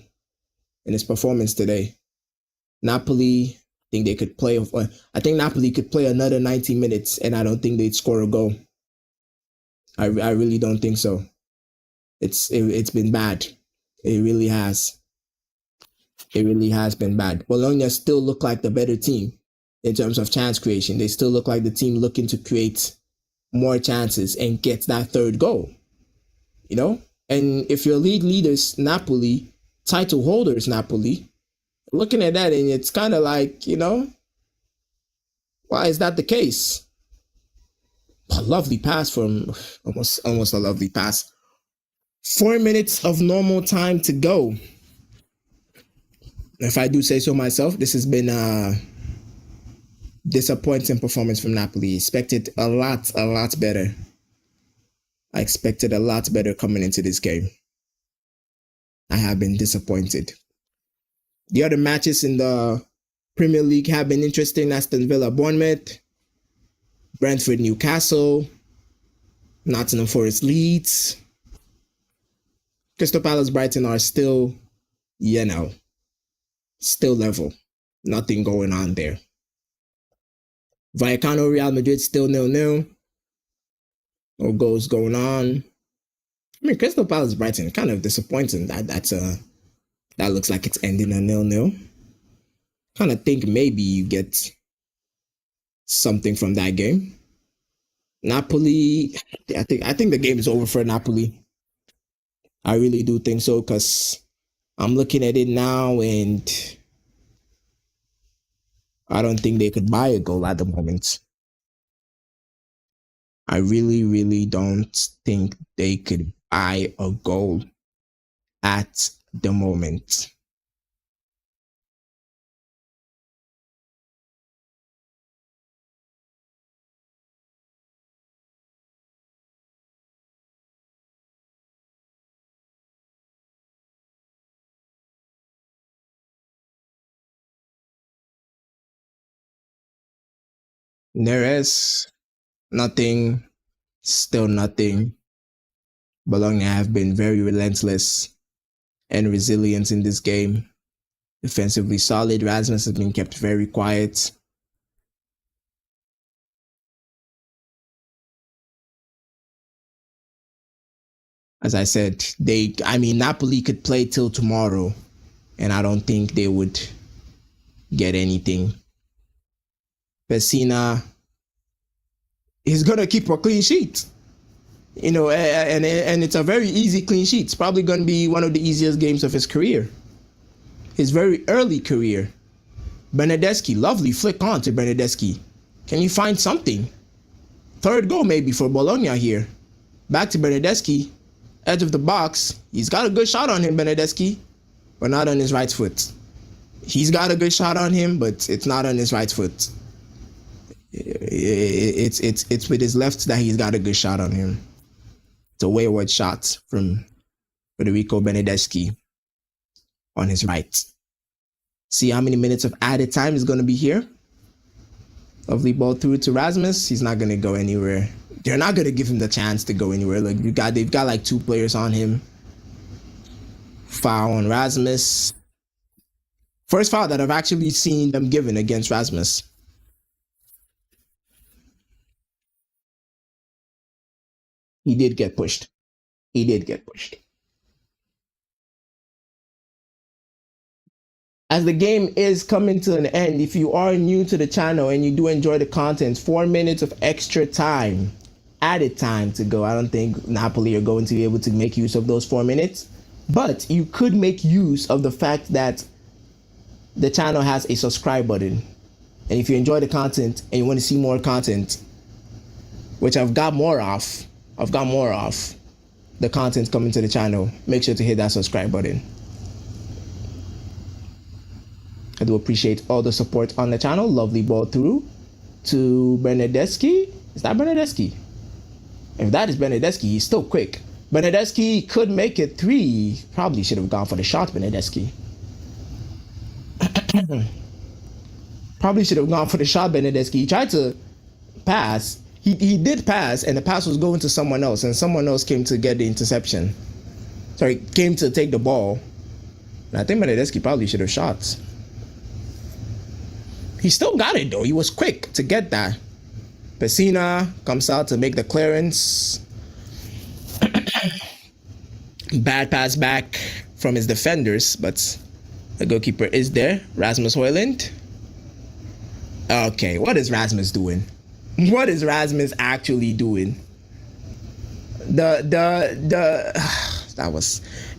in his performance today. Napoli, I think they could play. I think Napoli could play another 90 minutes, and I don't think they'd score a goal. I really don't think so. It's been bad. It really has. It really has been bad. Bologna still look like the better team in terms of chance creation. They still look like the team looking to create more chances and get that third goal. You know? And if your leaders, Napoli, title holders, Napoli, looking at that and it's kind of like, you know, why is that the case? A lovely pass from almost a lovely pass. 4 minutes of normal time to go. If I do say so myself, this has been a disappointing performance from Napoli. Expected a lot better. I expected a lot better coming into this game. I have been disappointed. The other matches in the Premier League have been interesting. Aston Villa Bournemouth, Brentford Newcastle, Nottingham Forest Leeds, Crystal Palace Brighton are still, you know, still level. Nothing going on there. Vallecano Real Madrid still 0-0. No goals going on. I mean, Crystal Palace Brighton kind of disappointing. That looks like it's ending a 0-0. Kind of think maybe you get something from that game. Napoli, I think the game is over for Napoli. I really do think so, because I'm looking at it now and I don't think they could buy a goal at the moment. I really don't think they could buy a goal at the moment. There is nothing, still nothing. Bologna have been very relentless and resilient in this game. Defensively solid. Rasmus has been kept very quiet. As I said, Napoli could play till tomorrow, and I don't think they would get anything. Pessina is gonna keep a clean sheet, you know, and it's a very easy clean sheet. It's probably gonna be one of the easiest games of his career, his very early career. Bernardeschi, lovely flick on to Bernardeschi. Can you find something? Third goal maybe for Bologna here. Back to Bernardeschi, edge of the box. He's got a good shot on him, Bernardeschi, but not on his right foot. He's got a good shot on him, but it's not on his right foot. It's with his left that he's got a good shot on him. It's a wayward shot from Federico Bernardeschi on his right. See how many minutes of added time is going to be here. Lovely ball through to Rasmus. He's not going to go anywhere. They're not going to give him the chance to go anywhere. Like they've got like 2 players on him. Foul on Rasmus. First foul that I've actually seen them given against Rasmus. He did get pushed. He did get pushed. As the game is coming to an end, if you are new to the channel and you do enjoy the content, 4 minutes of extra time, added time to go. I don't think Napoli are going to be able to make use of those 4 minutes, but you could make use of the fact that the channel has a subscribe button. And if you enjoy the content and you want to see more content, which I've got more of, the content coming to the channel, make sure to hit that subscribe button. I do appreciate all the support on the channel. Lovely ball through to Bernardeschi. Is that Bernardeschi? If that is Bernardeschi, he's still quick. Bernardeschi could make it 3. Probably should have gone for the shot, Bernardeschi. Probably should have gone for the shot, Bernardeschi. He tried to pass. He did pass, and the pass was going to someone else, and someone else came to get the interception. Sorry, came to take the ball. And I think Bernardeschi probably should have shot. He still got it though. He was quick to get that. Pessina comes out to make the clearance. Bad pass back from his defenders, but the goalkeeper is there. Rasmus Højlund. Okay, what is Rasmus doing? What is Rasmus actually doing?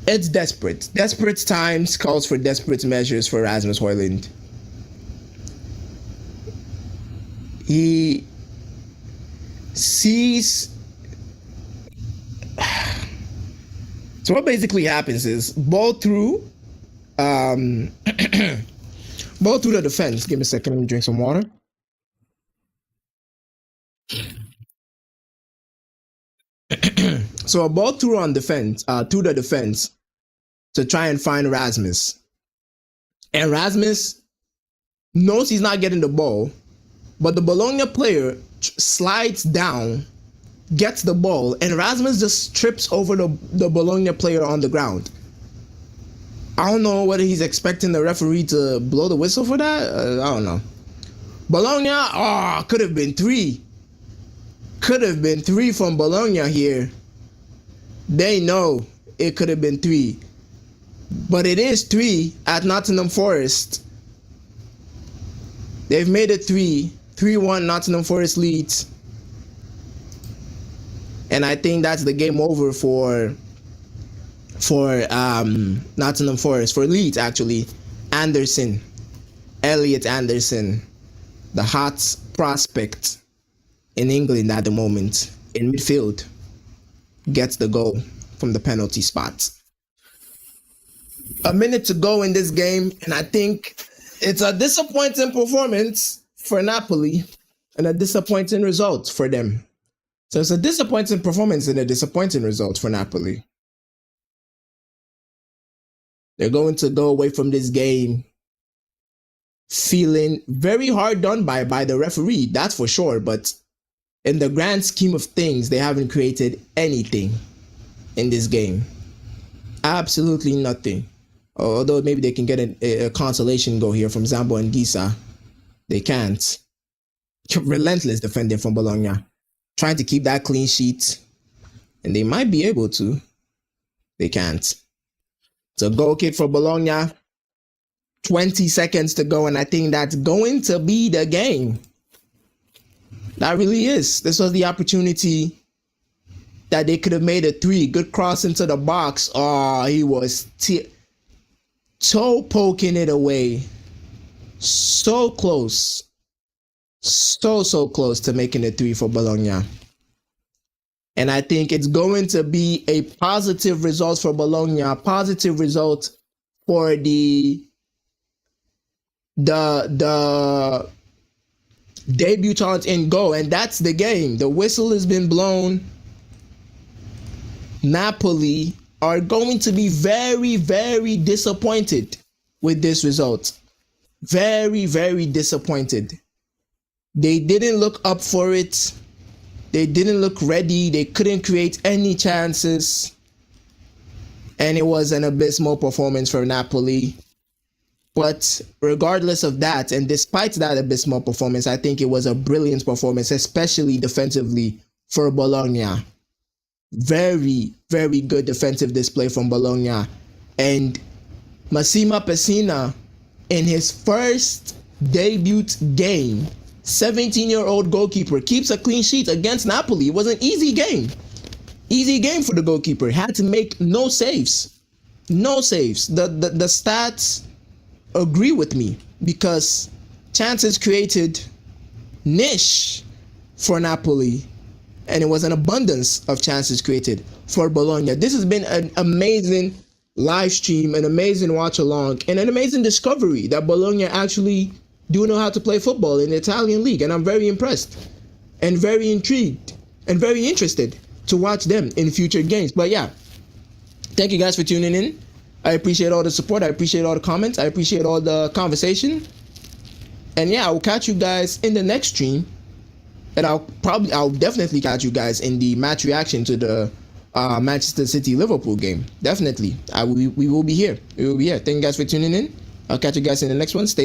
It's desperate. Desperate times calls for desperate measures for Rasmus Højlund. He sees. So what basically happens is ball through, ball through the defense. Give me a second. Let me drink some water. So a ball through on defense, through the defense, to try and find Rasmus. And Rasmus knows he's not getting the ball. But the Bologna player slides down, gets the ball, and Rasmus just trips over the Bologna player on the ground. I don't know whether he's expecting the referee to blow the whistle for that. I don't know. Bologna, could have been 3. Could have been 3 from Bologna here. They know it could have been 3. But it is 3 at Nottingham Forest. They've made it 3-1 Nottingham Forest leads. And I think that's the game over for Nottingham Forest, for Leeds actually. Elliot Anderson, the hot prospect in England at the moment in midfield, gets the goal from the penalty spot. A minute to go in this game, and I think it's a disappointing performance for Napoli and a disappointing result for them. So it's a disappointing performance and a disappointing result for Napoli. They're going to go away from this game feeling very hard done by the referee, that's for sure. But in the grand scheme of things, they haven't created anything in this game. Absolutely nothing. Although maybe they can get a consolation goal here from Zambo and Gisa. They can't. Relentless defending from Bologna. Trying to keep that clean sheet. And they might be able to. They can't. It's a goal kick for Bologna. 20 seconds to go, and I think that's going to be the game. That really is. This was the opportunity that they could have made a 3. Good cross into the box. Oh, he was toe poking it away. So close. So close to making it 3 for Bologna. And I think it's going to be a positive result for Bologna. A positive result for the debutant in goal. And that's the game. The whistle has been blown. Napoli are going to be very, very disappointed with this result. Very, very disappointed. They didn't look up for it. They didn't look ready. They couldn't create any chances. And it was an abysmal performance for Napoli. But regardless of that, and despite that abysmal performance, I think it was a brilliant performance, especially defensively for Bologna. Very, very good defensive display from Bologna. And Massimo Pessina, in his first debut game, 17-year-old goalkeeper keeps a clean sheet against Napoli. It was an easy game. Easy game for the goalkeeper. Had to make no saves. No saves. The stats agree with me because chances created niche for Napoli, and it was an abundance of chances created for Bologna. This has been an amazing live stream, an amazing watch along, and an amazing discovery that Bologna actually do know how to play football in the Italian league, and I'm very impressed and very intrigued and very interested to watch them in future games. But yeah, thank you guys for tuning in. I appreciate all the support. I appreciate all the comments. I appreciate all the conversation. And yeah, I will catch you guys in the next stream. And I'll definitely catch you guys in the match reaction to the Manchester City Liverpool game. Definitely. We will be here. We will be here. Thank you guys for tuning in. I'll catch you guys in the next one. Stay